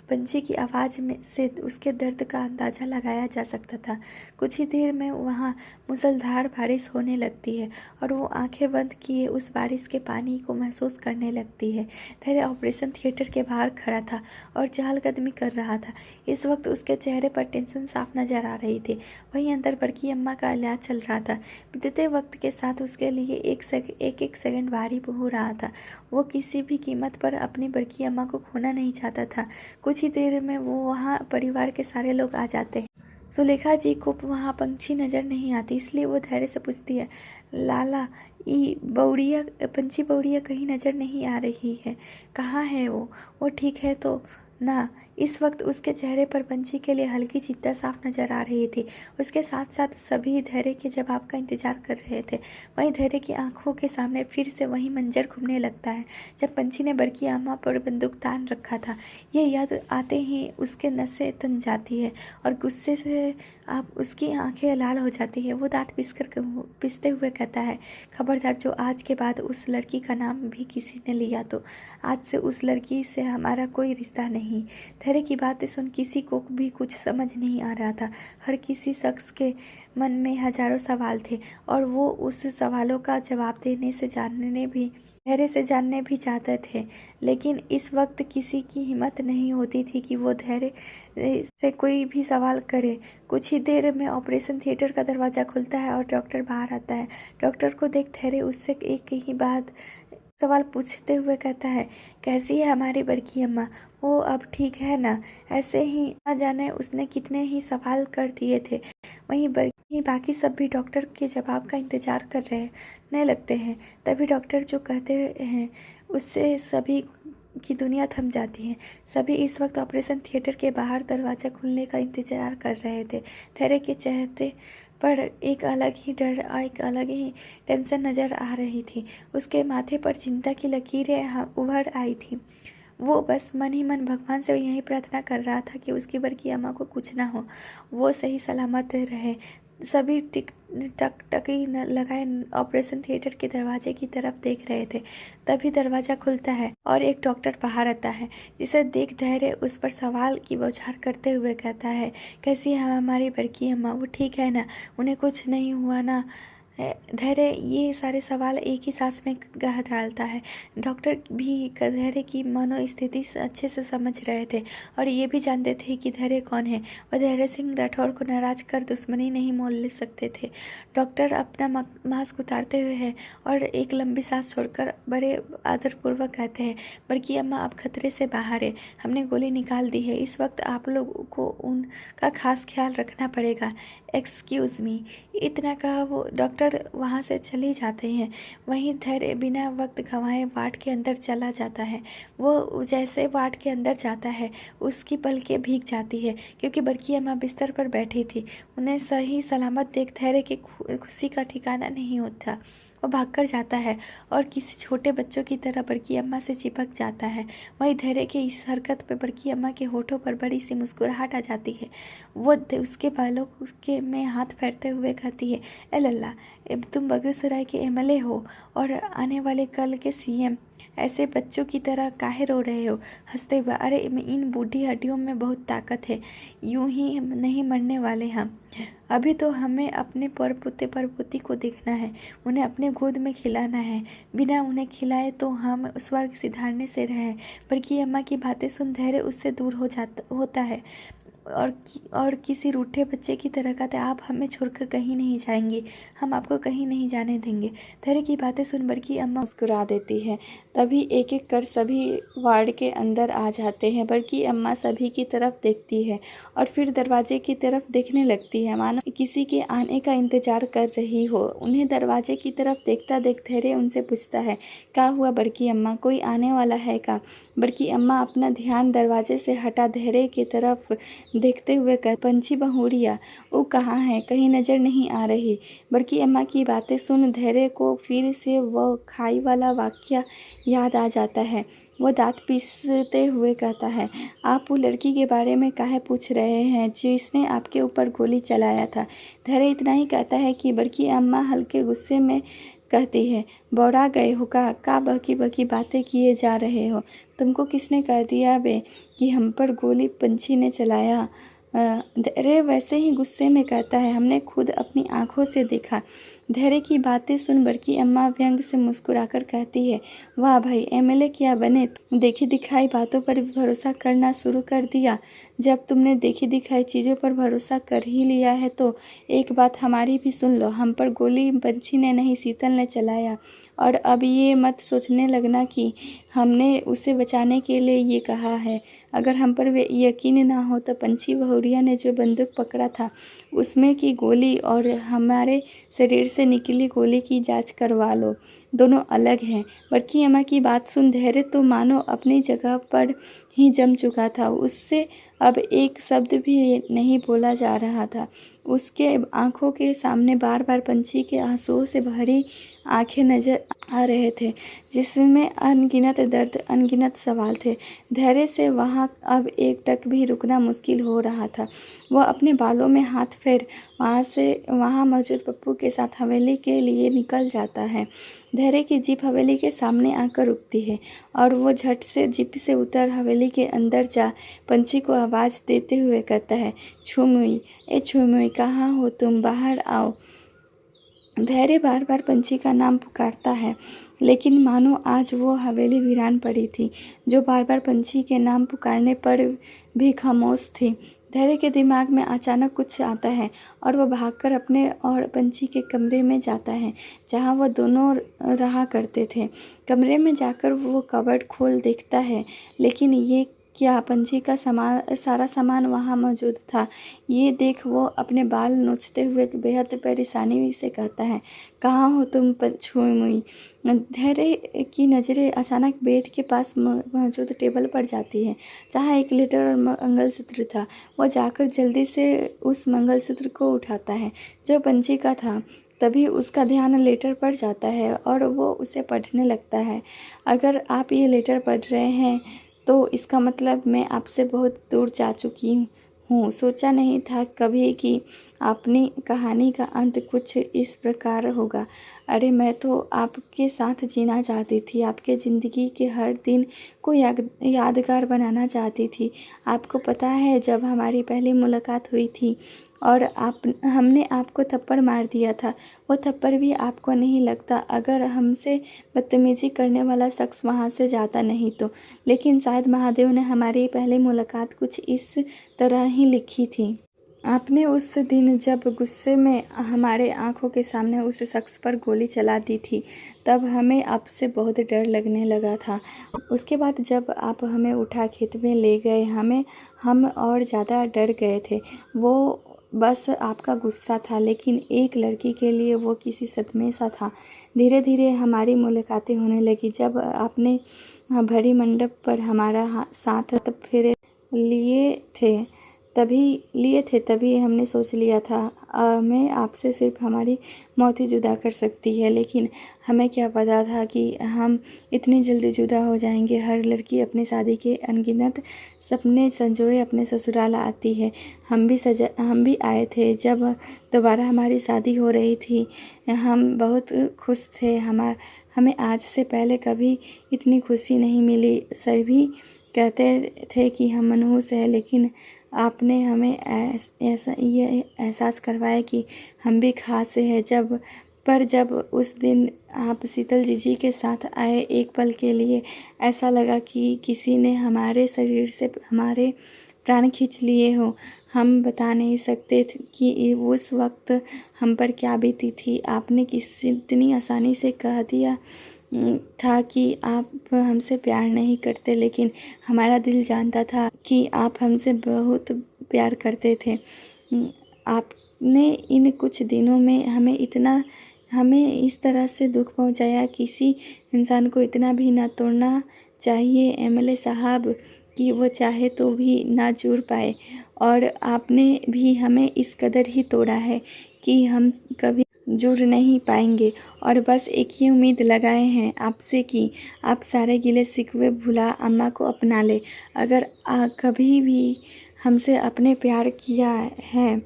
पंछी की आवाज़ में से उसके दर्द का अंदाज़ा लगाया जा सकता था। कुछ ही देर में वहाँ मूसलाधार बारिश होने लगती है और वो आंखें बंद किए उस बारिश के पानी को महसूस करने लगती है। धैर्य ऑपरेशन थिएटर के बाहर खड़ा था और चहलकदमी कर रहा था। इस वक्त उसके चेहरे पर टेंशन साफ नजर आ रही थी। वहीं अंदर बड़की अम्मा का इलाज चल रहा था। बीतते वक्त के साथ उसके लिए एक एक सेकंड भारी हो रहा था। वो किसी भी कीमत पर अपनी बड़की अम्मा को खोना नहीं चाहता था। कुछ ही देर में वो वहाँ परिवार के सारे लोग आ जाते हैं। सुलेखा जी को वहाँ पंछी नज़र नहीं आती, इसलिए वो धैर्य से पूछती है, लाला पंछी बौड़िया कहीं नज़र नहीं आ रही है, कहाँ है वो ठीक है तो ना? इस वक्त उसके चेहरे पर पंछी के लिए हल्की चिंता साफ नजर आ रही थी। उसके साथ साथ सभी धैर्य के जवाब का इंतजार कर रहे थे। वहीं धैर्य की आंखों के सामने फिर से वही मंजर घूमने लगता है जब पंछी ने बड़की अम्मा पर बंदूक तान रखा था। ये याद आते ही उसके नसें तन जाती है और गुस्से से आप उसकी आंखें लाल हो जाती है। वो दांत पिसते हुए कहता है, खबरदार, जो आज के बाद उस लड़की का नाम भी किसी ने लिया तो आज से उस लड़की से हमारा कोई रिश्ता नहीं। धैर्य की बातें सुन किसी को भी कुछ समझ नहीं आ रहा था। हर किसी शख्स के मन में हजारों सवाल थे और वो उस सवालों का जवाब देने से जानने भी धैर्य से जानने भी चाहते थे, लेकिन इस वक्त किसी की हिम्मत नहीं होती थी कि वो धैर्य से कोई भी सवाल करे। कुछ ही देर में ऑपरेशन थिएटर का दरवाज़ा खुलता है और डॉक्टर बाहर आता है। डॉक्टर को देख धैर्य उससे एक ही बात सवाल पूछते हुए कहता है, कैसी है हमारी बड़की अम्मा? वो अब ठीक है ना? ऐसे ही ना जाने उसने कितने ही सवाल कर दिए थे। वहीं बाकी सब भी डॉक्टर के जवाब का इंतजार करने लगते हैं। तभी डॉक्टर जो कहते हैं उससे सभी की दुनिया थम जाती है। सभी इस वक्त ऑपरेशन थिएटर के बाहर दरवाज़ा खुलने का इंतजार कर रहे थे। धैर्य के चेहरे पर एक अलग ही डर, एक अलग ही टेंशन नज़र आ रही थी। उसके माथे पर चिंता की लकीरें उभर आई थी। वो बस मन ही मन भगवान से यही प्रार्थना कर रहा था कि उसकी बड़की अम्मा को कुछ ना हो, वो सही सलामत रहे। सभी टकटकी लगाए ऑपरेशन थिएटर के दरवाजे की तरफ देख रहे थे। तभी दरवाज़ा खुलता है और एक डॉक्टर बाहर आता है, जिसे देख धैर्य उस पर सवाल की बौछार करते हुए कहता है, कैसी है हमारी बड़की अम्मा? वो ठीक है ना? उन्हें कुछ नहीं हुआ ना? धैर्य ये सारे सवाल एक ही सांस में कह डालता है। डॉक्टर भी धैर्य की मनोस्थिति अच्छे से समझ रहे थे और ये भी जानते थे कि धैर्य कौन है। वह धैर्य सिंह राठौर को नाराज कर दुश्मनी नहीं मोल ले सकते थे। डॉक्टर अपना मास्क उतारते हुए है और एक लंबी सांस छोड़कर बड़े आदरपूर्वक कहते हैं, बड़की अम्मा अब खतरे से बाहर है। हमने गोली निकाल दी है। इस वक्त आप लोगों को उनका खास ख्याल रखना पड़ेगा। Excuse me. इतना कहा वो डॉक्टर वहाँ से चले जाते हैं। वहीं धैर्य बिना वक्त गंवाए वार्ड के अंदर चला जाता है। वो जैसे वार्ड के अंदर जाता है उसकी पलकें भीग जाती है, क्योंकि बड़की अम्मा बिस्तर पर बैठी थी। उन्हें सही सलामत देख धैर्य की खुशी का ठिकाना नहीं होता। वो भागकर जाता है और किसी छोटे बच्चों की तरह बड़की अम्मा से चिपक जाता है। वहीं धैर्य के इस हरकत पर बड़की अम्मा के होठों पर बड़ी सी मुस्कुराहट आ जाती है। वो उसके बालों उसके में हाथ फेरते हुए कहती है, ए लल्ला, तुम बेगूसराय के एमएलए हो और आने वाले कल के सीएम। ऐसे बच्चों की तरह काहे रो रहे हो? हंसते हुए, अरे इन बूढ़ी हड्डियों में बहुत ताकत है, यूं ही नहीं मरने वाले हम। अभी तो हमें अपने परपोती को देखना है, उन्हें अपने गोद में खिलाना है। बिना उन्हें खिलाए तो हम स्वर्ग सिधारने से रहे। बड़की अम्मा की बातें सुन धैर्य उससे दूर होता है और किसी रूठे बच्चे की तरह कहते, आप हमें छोड़कर कहीं नहीं जाएंगे, हम आपको कहीं नहीं जाने देंगे। धैर्य की बातें सुन बड़की अम्मा मुस्कुरा देती है। तभी एक एक कर सभी वार्ड के अंदर आ जाते हैं। बड़की अम्मा सभी की तरफ देखती है और फिर दरवाजे की तरफ देखने लगती है, मानो किसी के आने का इंतजार कर रही हो। उन्हें दरवाजे की तरफ देखता देख धैर्य उनसे पूछता है, क्या हुआ बड़की अम्मा, कोई आने वाला है का? बड़की अम्मा अपना ध्यान दरवाजे से हटा धैर्य की तरफ देखते हुए पंछी बहुरिया, वो कहाँ है, कहीं नज़र नहीं आ रही। बड़की अम्मा की बातें सुन धैर्य को फिर से वह खाई वाला वाक्य याद आ जाता है। वो दांत पीसते हुए कहता है, आप वो लड़की के बारे में काहे पूछ रहे हैं जिसने आपके ऊपर गोली चलाया था? धैर्य इतना ही कहता है कि बड़की अम्मा हल्के गुस्से में कहती है, बौरा गए हो का बकी बकी बातें किए जा रहे हो? तुमको किसने कह दिया बे कि हम पर गोली पंछी ने चलाया? धैर्य वैसे ही गुस्से में कहता है, हमने खुद अपनी आंखों से देखा। धैर्य की बातें सुन बड़की अम्मा व्यंग से मुस्कुराकर कहती है, वाह भाई, एमएलए क्या बने? देखी दिखाई बातों पर भरोसा करना शुरू कर दिया। जब तुमने देखी दिखाई चीज़ों पर भरोसा कर ही लिया है तो एक बात हमारी भी सुन लो, हम पर गोली पंछी ने नहीं शीतल ने चलाया। और अब ये मत सोचने लगना कि हमने उसे बचाने के लिए ये कहा है। अगर हम पर यकीन ना हो तो पंछी बहुरिया ने जो बंदूक पकड़ा था उसमें की गोली और हमारे शरीर से निकली गोली की जांच करवा लो, दोनों अलग हैं। बड़की अम्मा की बात सुन धैर्य तो मानो अपनी जगह पर ही जम चुका था। उससे अब एक शब्द भी नहीं बोला जा रहा था। उसके आंखों के सामने बार बार पंछी के आंसुओं से भरी आंखें नजर आ रहे थे, जिसमें अनगिनत दर्द, अनगिनत सवाल थे। धैर्य से वहाँ अब एक टक भी रुकना मुश्किल हो रहा था। वह अपने बालों में हाथ फेर वहाँ मौजूद पप्पू के साथ हवेली के लिए निकल जाता है। धैर्य की जीप हवेली के सामने आकर रुकती है और वो झट से जीप से उतर हवेली के अंदर जा पंछी को आवाज़ देते हुए कहता है, छुमुई, ए छुमुई, कहाँ हो तुम, बाहर आओ। धैर्य बार बार पंछी का नाम पुकारता है लेकिन मानो आज वो हवेली वीरान पड़ी थी, जो बार बार पंछी के नाम पुकारने पर भी खामोश थी। धैर्य के दिमाग में अचानक कुछ आता है और वह भागकर अपने और पंछी के कमरे में जाता है, जहाँ वह दोनों रहा करते थे। कमरे में जाकर वो कबर्ड खोल देखता है, लेकिन ये क्या, पंछी का सारा सामान वहाँ मौजूद था। ये देख वो अपने बाल नोचते हुए बेहद परेशानी से कहता है, कहाँ हो तुम छुई? धैर्य की नज़रें अचानक बेड के पास मौजूद टेबल पर जाती है, जहाँ एक लेटर और मंगलसूत्र था। वो जाकर जल्दी से उस मंगलसूत्र को उठाता है, जो पंछी का था। तभी उसका ध्यान लेटर पर जाता है और वो उसे पढ़ने लगता है। अगर आप ये लेटर पढ़ रहे हैं तो इसका मतलब मैं आपसे बहुत दूर जा चुकी हूँ। सोचा नहीं था कभी कि अपनी कहानी का अंत कुछ इस प्रकार होगा। अरे मैं तो आपके साथ जीना चाहती थी, आपके ज़िंदगी के हर दिन को यादगार बनाना चाहती थी। आपको पता है, जब हमारी पहली मुलाकात हुई थी और हमने आपको थप्पड़ मार दिया था, वो थप्पड़ भी आपको नहीं लगता अगर हमसे बदतमीजी करने वाला शख्स वहाँ से जाता नहीं तो। लेकिन शायद महादेव ने हमारी पहली मुलाकात कुछ इस तरह ही लिखी थी। आपने उस दिन जब गुस्से में हमारे आंखों के सामने उस शख्स पर गोली चला दी थी, तब हमें आपसे बहुत डर लगने लगा था। उसके बाद जब आप हमें उठा खेत में ले गए, हम और ज़्यादा डर गए थे। वो बस आपका गुस्सा था, लेकिन एक लड़की के लिए वो किसी सदमे सा था। धीरे धीरे हमारी मुलाकातें होने लगी। जब आपने भरी मंडप पर हमारा साथ फेरे लिए थे तभी हमने सोच लिया था हमें आपसे सिर्फ हमारी मौत ही जुदा कर सकती है। लेकिन हमें क्या पता था कि हम इतनी जल्दी जुदा हो जाएंगे। हर लड़की अपनी शादी के अनगिनत सपने संजोए अपने ससुराल आती है। हम भी आए थे। जब दोबारा हमारी शादी हो रही थी, हम बहुत खुश थे। हमें आज से पहले कभी इतनी खुशी नहीं मिली। सभी कहते थे कि हम मनहूस हैं, लेकिन आपने हमें ऐसा ये एहसास करवाया कि हम भी खास हैं। जब उस दिन आप शीतल जीजी के साथ आए, एक पल के लिए ऐसा लगा कि किसी ने हमारे शरीर से हमारे प्राण खींच लिए हो। हम बता नहीं सकते कि उस वक्त हम पर क्या बीती थी। आपने इतनी आसानी से कह दिया था कि आप हमसे प्यार नहीं करते, लेकिन हमारा दिल जानता था कि आप हमसे बहुत प्यार करते थे। आपने इन कुछ दिनों में हमें इस तरह से दुख पहुंचाया। किसी इंसान को इतना भी ना तोड़ना चाहिए एमएलए साहब, कि वो चाहे तो भी ना जुड़ पाए। और आपने भी हमें इस कदर ही तोड़ा है कि हम कभी जुड़ नहीं पाएंगे। और बस एक ही उम्मीद लगाए हैं आपसे कि आप सारे गिले शिकवे भुला अम्मा को अपना ले। अगर कभी भी हमसे अपने प्यार किया है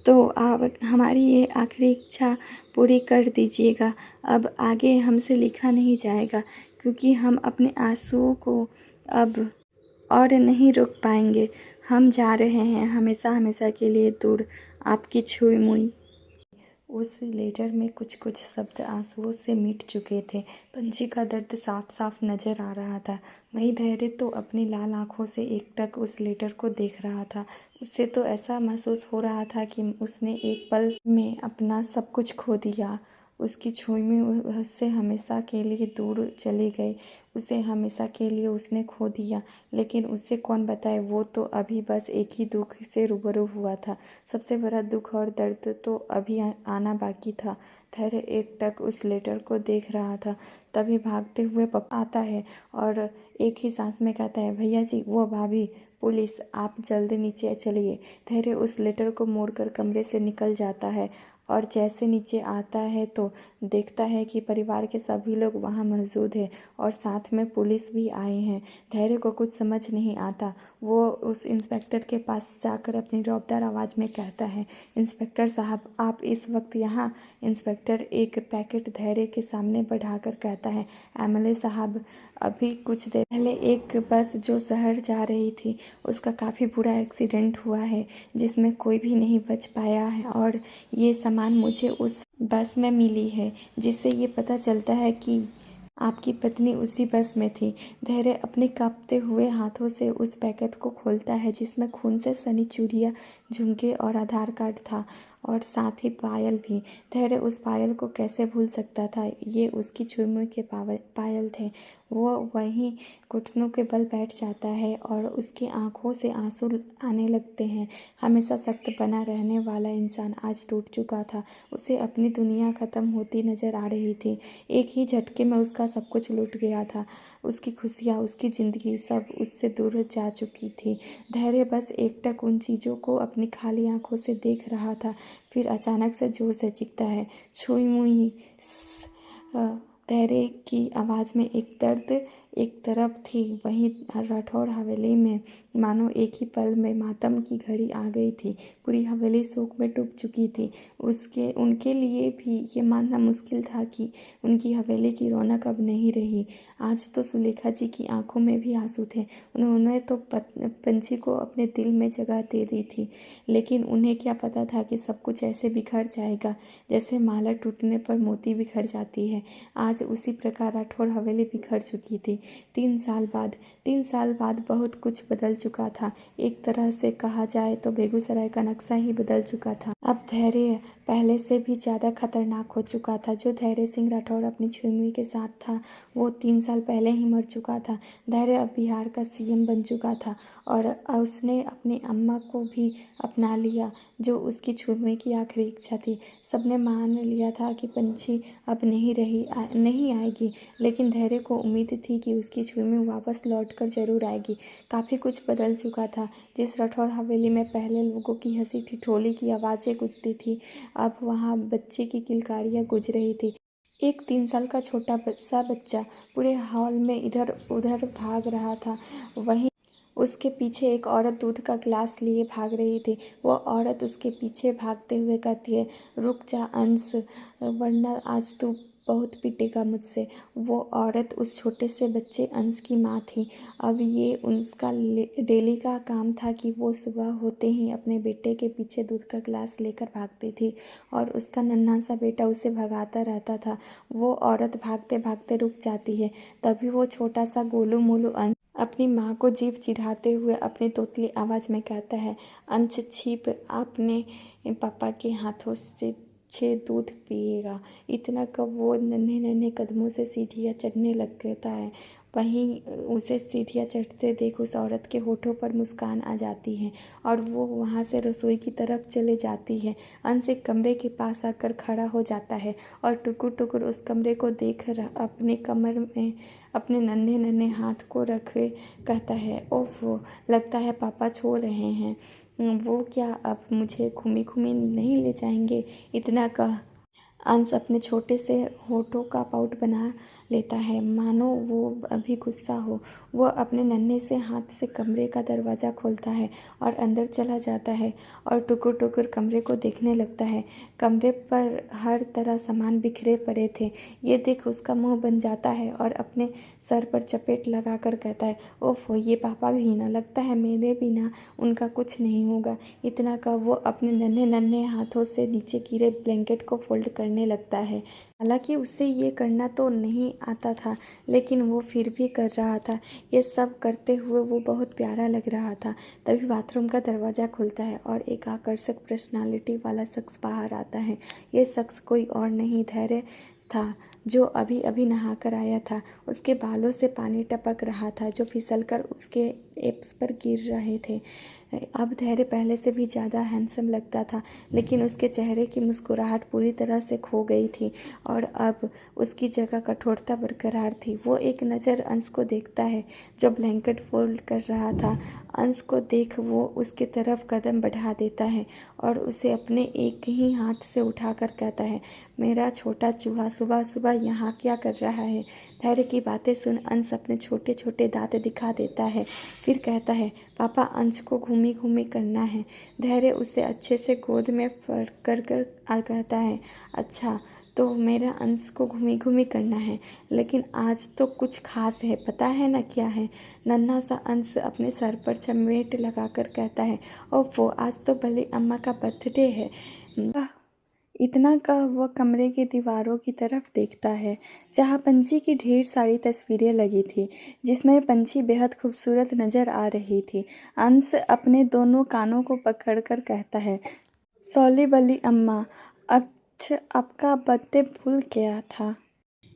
तो आप हमारी ये आखिरी इच्छा पूरी कर दीजिएगा। अब आगे हमसे लिखा नहीं जाएगा, क्योंकि हम अपने आंसुओं को अब और नहीं रोक पाएंगे। हम जा रहे हैं हमेशा हमेशा के लिए दूर, आपकी छुई मुई। उस लेटर में कुछ कुछ शब्द आंसुओं से मिट चुके थे। पंछी का दर्द साफ साफ नजर आ रहा था। वहीं धैर्य तो अपनी लाल आंखों से एकटक उस लेटर को देख रहा था। उसे तो ऐसा महसूस हो रहा था कि उसने एक पल में अपना सब कुछ खो दिया। उसकी छुई में उससे हमेशा के लिए दूर चली गई। उसे हमेशा के लिए उसने खो दिया। लेकिन उसे कौन बताए, वो तो अभी बस एक ही दुख से रूबरू हुआ था। सबसे बड़ा दुख और दर्द तो अभी आना बाकी था। धैर्य एकटक उस लेटर को देख रहा था। तभी भागते हुए पापा आता है और एक ही सांस में कहता है, भैया जी, वो भाभी, पुलिस, आप जल्दी नीचे चलिए। धैर्य उस लेटर को मोड़कर कमरे से निकल जाता है और जैसे नीचे आता है तो देखता है कि परिवार के सभी लोग वहाँ मौजूद हैं और साथ में पुलिस भी आए हैं। धैर्य को कुछ समझ नहीं आता। वो उस इंस्पेक्टर के पास जाकर अपनी रौबदार आवाज़ में कहता है, इंस्पेक्टर साहब, आप इस वक्त यहाँ? इंस्पेक्टर एक पैकेट धैर्य के सामने बढ़ाकर कहता है, एमएलए साहब, अभी कुछ देर पहले एक बस जो शहर जा रही थी, उसका काफ़ी बुरा एक्सीडेंट हुआ है, जिसमें कोई भी नहीं बच पाया है। और ये सामान मुझे उस बस में मिली है, जिससे ये पता चलता है कि आपकी पत्नी उसी बस में थी। धैर्य अपने कांपते हुए हाथों से उस पैकेट को खोलता है जिसमें खून से सनी चूड़ियाँ, झुमके और आधार कार्ड था, और साथ ही पायल भी। धैर्य उस पायल को कैसे भूल सकता था? ये उसकी चुम्मी के पायल थे। वो वहीं घुटनों के बल बैठ जाता है और उसकी आंखों से आंसू आने लगते हैं। हमेशा सख्त बना रहने वाला इंसान आज टूट चुका था। उसे अपनी दुनिया खत्म होती नजर आ रही थी। एक ही झटके में उसका सब कुछ लुट गया था। उसकी खुशियाँ, उसकी ज़िंदगी सब उससे दूर जा चुकी थी। धैर्य बस एकटक उन चीज़ों को अपनी खाली आंखों से देख रहा था। फिर अचानक से जोर से चीखता है, छुई मुई। धैर्य की आवाज़ में एक दर्द एक तरफ थी, वहीं राठौड़ हवेली में मानो एक ही पल में मातम की घड़ी आ गई थी। पूरी हवेली शोक में डूब चुकी थी। उनके लिए भी ये मानना मुश्किल था कि उनकी हवेली की रौनक अब नहीं रही। आज तो सुलेखा जी की आंखों में भी आंसू थे। उन्होंने तो पंछी को अपने दिल में जगह दे दी थी, लेकिन उन्हें क्या पता था कि सब कुछ ऐसे बिखर जाएगा जैसे माला टूटने पर मोती बिखर जाती है। आज उसी प्रकार राठौड़ हवेली बिखर चुकी थी। 3 साल बाद बहुत कुछ बदल चुका था। एक तरह से कहा जाए तो बेगूसराय का नक्शा ही बदल चुका था। अब धैर्य पहले से भी ज़्यादा खतरनाक हो चुका था। जो धैर्य सिंह राठौड़ अपनी छुई के साथ था, वो 3 साल पहले ही मर चुका था। धैर्य अब बिहार का सीएम बन चुका था और उसने अपनी अम्मा को भी अपना लिया, जो उसकी छुई की आखिरी इच्छा थी। सबने मान लिया था कि पंछी अब नहीं आएगी, लेकिन धैर्य को उम्मीद थी कि उसकी छुई वापस लौट कर जरूर आएगी। काफ़ी कुछ बदल चुका था। जिस राठौड़ हवेली में पहले लोगों की हंसी ठिठोली की आवाज़ें गूंजती थी, अब वहाँ बच्चे की किलकारियाँ गूंज रही थी। एक 3 साल का छोटा सा बच्चा पूरे हॉल में इधर उधर भाग रहा था। वहीं उसके पीछे एक औरत दूध का गिलास लिए भाग रही थी। वो औरत उसके पीछे भागते हुए कहती है, रुक जा अंश, वरना आज तू बहुत पिटेगा मुझसे। वो औरत उस छोटे से बच्चे अंश की माँ थी। अब ये उसका डेली का काम था कि वो सुबह होते ही अपने बेटे के पीछे दूध का गिलास लेकर भागती थी और उसका नन्हा सा बेटा उसे भगाता रहता था। वो औरत भागते भागते रुक जाती है। तभी वो छोटा सा गोलू मोलू अंश अपनी माँ को जीभ चिढ़ाते हुए अपनी तोतली आवाज़ में कहता है, अंश छिप अपने पापा के हाथों से दूध पिएगा। इतना कब वो नन्हे नन्हे कदमों से सीढ़ियाँ चढ़ने लगता है। वहीं उसे सीढ़ियाँ चढ़ते देख उस औरत के होठों पर मुस्कान आ जाती है और वो वहाँ से रसोई की तरफ चले जाती है। अंश एक कमरे के पास आकर खड़ा हो जाता है और टुकुर टुकुर उस कमरे को देख अपने कमर में अपने नन्हे नन्हे हाथ को रखे कहता है, ओफ, लगता है पापा सो रहे हैं। वो क्या अब मुझे घूमी घूमी नहीं ले जाएंगे? इतना कह अंश अपने छोटे से होठों का पाउट बना लेता है, मानो वो अभी गुस्सा हो। वो अपने नन्हे से हाथ से कमरे का दरवाज़ा खोलता है और अंदर चला जाता है और टुकुर टुकुर कमरे को देखने लगता है। कमरे पर हर तरह सामान बिखरे पड़े थे। ये देख उसका मुंह बन जाता है और अपने सर पर चपेट लगाकर कहता है, ओफ, ये पापा भी ना, लगता है मेरे बिना उनका कुछ नहीं होगा। इतना का वो अपने नन्हे नन्हे हाथों से नीचे गिरे ब्लैंकेट को फोल्ड करने लगता है। हालांकि उसे ये करना तो नहीं आता था, लेकिन वो फिर भी कर रहा था। ये सब करते हुए वो बहुत प्यारा लग रहा था। तभी बाथरूम का दरवाज़ा खुलता है और एक आकर्षक पर्सनालिटी वाला शख्स बाहर आता है। ये शख्स कोई और नहीं, धैर्य था, जो अभी अभी नहाकर आया था। उसके बालों से पानी टपक रहा था जो फिसलकर उसके एप्स पर गिर रहे थे। अब धैर्य पहले से भी ज़्यादा हैंडसम लगता था, लेकिन उसके चेहरे की मुस्कुराहट पूरी तरह से खो गई थी और अब उसकी जगह कठोरता बरकरार थी। वो एक नज़र अंश को देखता है जो ब्लैंकेट फोल्ड कर रहा था। अंश को देख वो उसके तरफ कदम बढ़ा देता है और उसे अपने एक ही हाथ से उठाकर कहता है, मेरा छोटा चूहा सुबह सुबह यहाँ क्या कर रहा है? धैर्य की बातें सुन अंश अपने छोटे छोटे दांत दिखा देता है। फिर कहता है, पापा, अंश को घूमी घूमी करना है। धैर्य उसे अच्छे से गोद में कर कहता है, अच्छा, तो मेरा अंश को घूमी घूमी करना है, लेकिन आज तो कुछ खास है, पता है ना क्या है? नन्हा सा अंश अपने सर पर चमेट लगाकर कहता है, ओफो, आज तो भले अम्मा का बर्थडे है। इतना कह वह कमरे की दीवारों की तरफ देखता है जहाँ पंछी की ढेर सारी तस्वीरें लगी थी, जिसमें पंछी बेहद खूबसूरत नजर आ रही थी। अंश अपने दोनों कानों को पकड़कर कहता है, सॉली बली अम्मा, अच्छा आपका बर्थडे भूल गया था।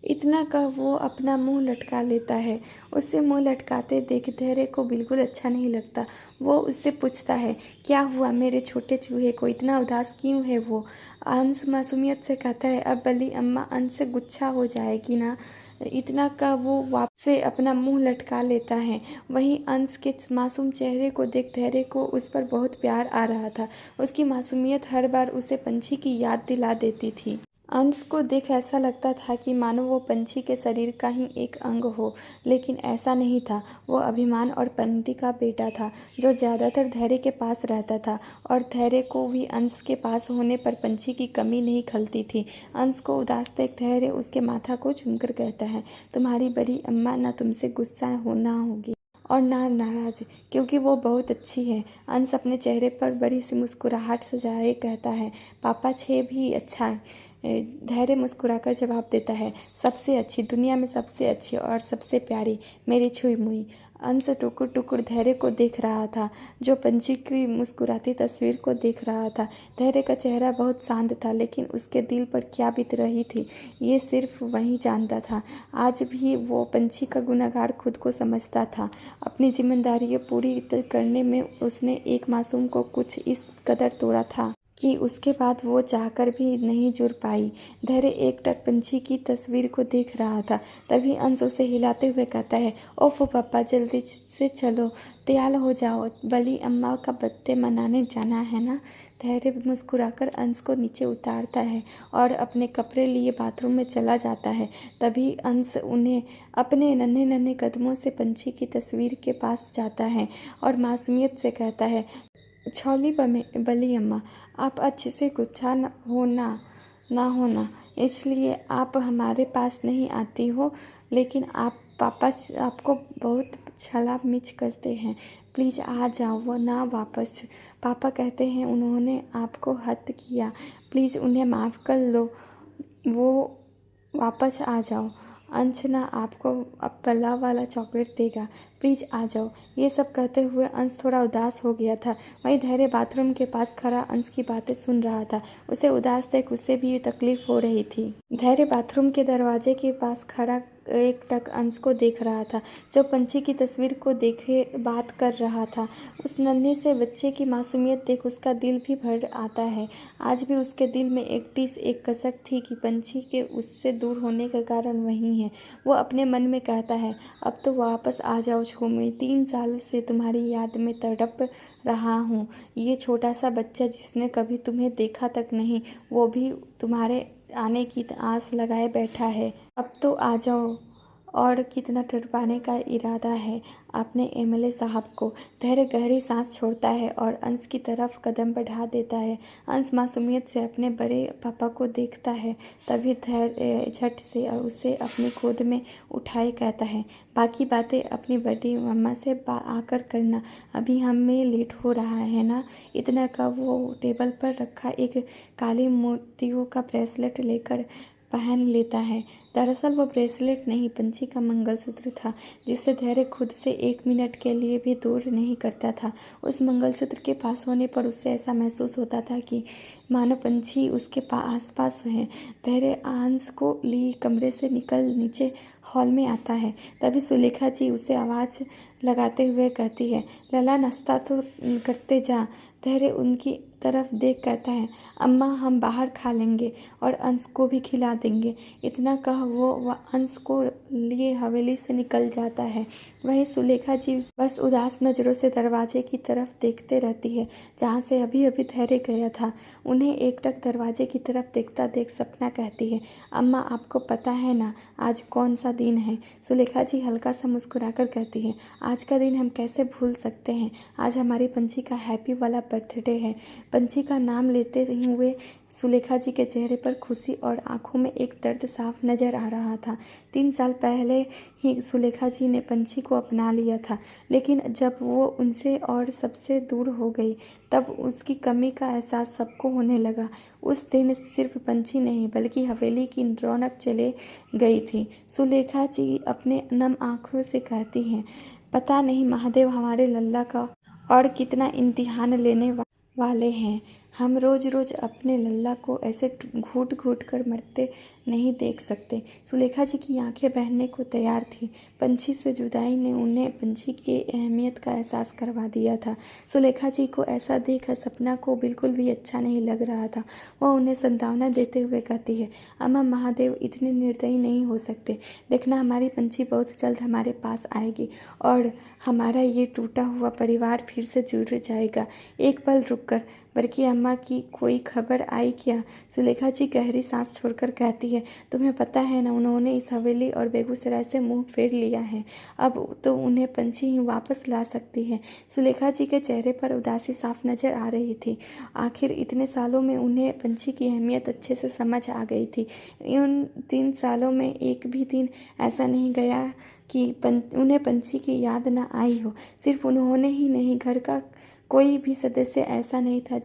इतना कह वो अपना मुंह लटका लेता है। उसे मुंह लटकाते देख धैर्य को बिल्कुल अच्छा नहीं लगता। वो उससे पूछता है, क्या हुआ मेरे छोटे चूहे को, इतना उदास क्यों है वो? अंश मासूमियत से कहता है, अब बली अम्मा अंश से गुस्सा हो जाएगी ना। इतना कह वो वापस से अपना मुंह लटका लेता है। वहीं अंश के मासूम चेहरे को देख धैर्य को उस पर बहुत प्यार आ रहा था। उसकी मासूमियत हर बार उसे पंछी की याद दिला देती थी। अंश को देख ऐसा लगता था कि मानो वो पंछी के शरीर का ही एक अंग हो, लेकिन ऐसा नहीं था। वो अभिमान और पंती का बेटा था जो ज़्यादातर धैर्य के पास रहता था, और धैर्य को भी अंश के पास होने पर पंछी की कमी नहीं खलती थी। अंश को उदास देख धैर्य उसके माथा को चूमकर कहता है, तुम्हारी बड़ी अम्मा ना तुमसे गुस्सा होना होगी और ना नाराज, क्योंकि वो बहुत अच्छी है। अंश अपने चेहरे पर बड़ी सी मुस्कुराहट सजाए कहता है, पापा छे भी अच्छा है। धैर्य मुस्कुराकर जवाब देता है, सबसे अच्छी, दुनिया में सबसे अच्छी और सबसे प्यारी मेरी छुई मुई। अंश टुकुर टुकुर धैर्य को देख रहा था, जो पंछी की मुस्कुराती तस्वीर को देख रहा था। धैर्य का चेहरा बहुत शांत था, लेकिन उसके दिल पर क्या बीत रही थी ये सिर्फ वही जानता था। आज भी वो पंछी का गुनहगार खुद को समझता था। अपनी जिम्मेदारियां पूरी करने में उसने एक मासूम को कुछ इस कदर तोड़ा था कि उसके बाद वो चाहकर भी नहीं जुड़ पाई। धैर्य एकटक पंछी की तस्वीर को देख रहा था। तभी अंश उसे हिलाते हुए कहता है, ओफो पापा जल्दी से चलो, तैयार हो जाओ, बली अम्मा का बर्थडे मनाने जाना है ना। धैर्य मुस्कुराकर अंश को नीचे उतारता है और अपने कपड़े लिए बाथरूम में चला जाता है। तभी अंश उन्हें अपने नन्हे नन्हे कदमों से पंछी की तस्वीर के पास जाता है और मासूमियत से कहता है, छौली बली अम्मा, आप अच्छे से गुस्सा ना होना, इसलिए आप हमारे पास नहीं आती हो, लेकिन आप पापा आपको बहुत छला मिच करते हैं। प्लीज़ आ जाओ वो ना वापस। पापा कहते हैं उन्होंने आपको हत्या किया, प्लीज़ उन्हें माफ़ कर लो, वो वापस आ जाओ। अंश ना आपको अब पला वाला चॉकलेट देगा, प्लीज़ आ जाओ। ये सब कहते हुए अंश थोड़ा उदास हो गया था। वहीं धैर्य बाथरूम के पास खड़ा अंश की बातें सुन रहा था। उसे उदास देख उसे भी तकलीफ हो रही थी। धैर्य बाथरूम के दरवाजे के पास खड़ा एकटक अंश को देख रहा था, जो पंछी की तस्वीर को देखे बात कर रहा था। उस नन्हे से बच्चे की मासूमियत देख उसका दिल भी भर आता है। आज भी उसके दिल में एक कसक थी कि पंछी के उससे दूर होने का कारण वही है। वो अपने मन में कहता है, अब तो वापस आ जाओ छूमी, 3 साल से तुम्हारी याद में तड़प रहा हूँ। ये छोटा सा बच्चा जिसने कभी तुम्हें देखा तक नहीं, वो भी तुम्हारे आने की आस लगाए बैठा है। अब तो आ जाओ। और कितना तड़पाने का इरादा है आपने एमएलए साहब को। धैर्य गहरी सांस छोड़ता है और अंश की तरफ कदम बढ़ा देता है। अंश मासूमियत से अपने बड़े पापा को देखता है। तभी धैर्य झट से उसे अपनी गोद में उठाए कहता है, बाकी बातें अपनी बड़ी मम्मा से आकर करना, अभी हमें लेट हो रहा है ना। इतना का वो टेबल पर रखा एक काली मोतियों का ब्रेसलेट लेकर पहन लेता है। दरअसल वो ब्रेसलेट नहीं, पंछी का मंगलसूत्र था, जिससे धैर्य खुद से 1 मिनट के लिए भी दूर नहीं करता था। उस मंगलसूत्र के पास होने पर उसे ऐसा महसूस होता था कि मानो पंछी उसके आस पास है। धैर्य अंश को लिए कमरे से निकल नीचे हॉल में आता है। तभी सुलेखा जी उसे आवाज़ लगाते हुए कहती है, लला नाश्ता तो करते जा। धैर्य उनकी तरफ देख कहता है, अम्मा हम बाहर खा लेंगे और अंश को भी खिला देंगे। इतना कह वो अंश को लिए हवेली से निकल जाता है। वहीं सुलेखा जी बस उदास नज़रों से दरवाजे की तरफ देखते रहती है, जहाँ से अभी अभी धैर्य गया था। उन्हें एकटक दरवाजे की तरफ देखता देख सपना कहती है, अम्मा आपको पता है ना आज कौन सा दिन है? सुलेखा जी हल्का सा मुस्कुराकर कहती है, आज का दिन हम कैसे भूल सकते हैं, आज हमारी पंछी का हैप्पी वाला बर्थडे है। पंछी का नाम लेते हुए सुलेखा जी के चेहरे पर खुशी और आंखों में एक दर्द साफ नजर आ रहा था। 3 साल पहले ही सुलेखा जी ने पंछी को अपना लिया था, लेकिन जब वो उनसे और सबसे दूर हो गई तब उसकी कमी का एहसास सबको होने लगा। उस दिन सिर्फ पंछी नहीं बल्कि हवेली की रौनक चले गई थी। सुलेखा जी अपने नम आँखों से कहती हैं, पता नहीं महादेव हमारे लल्ला का और कितना इम्तिहान लेने वाले हैं। हम रोज रोज अपने लल्ला को ऐसे घूट घूट कर मरते नहीं देख सकते। सुलेखा जी की आंखें बहने को तैयार थी। पंछी से जुदाई ने उन्हें पंछी की अहमियत का एहसास करवा दिया था। सुलेखा जी को ऐसा देख सपना को बिल्कुल भी अच्छा नहीं लग रहा था। वह उन्हें सांत्वना देते हुए कहती है, अम्मा महादेव इतने निर्दयी नहीं हो सकते। देखना हमारी पंछी बहुत जल्द हमारे पास आएगी और हमारा ये टूटा हुआ परिवार फिर से जुड़ जाएगा। एक पल रुककर बड़की अम्मा की कोई खबर आई क्या? सुलेखा जी गहरी सांस छोड़कर कहती है, तुम्हें पता है ना, उन्होंने इस हवेली और बेगूसराय से मुंह फेर लिया है। अब तो उन्हें पंछी ही वापस ला सकती है। सुलेखा जी के चेहरे पर उदासी साफ नजर आ रही थी। आखिर इतने सालों में उन्हें पंछी की अहमियत अच्छे से समझ आ गई थी। इन 3 सालों में एक भी दिन ऐसा नहीं गया कि उन्हें पंछी की याद न आई हो। सिर्फ उन्होंने ही नहीं, घर का कोई भी सदस्य ऐसा नहीं था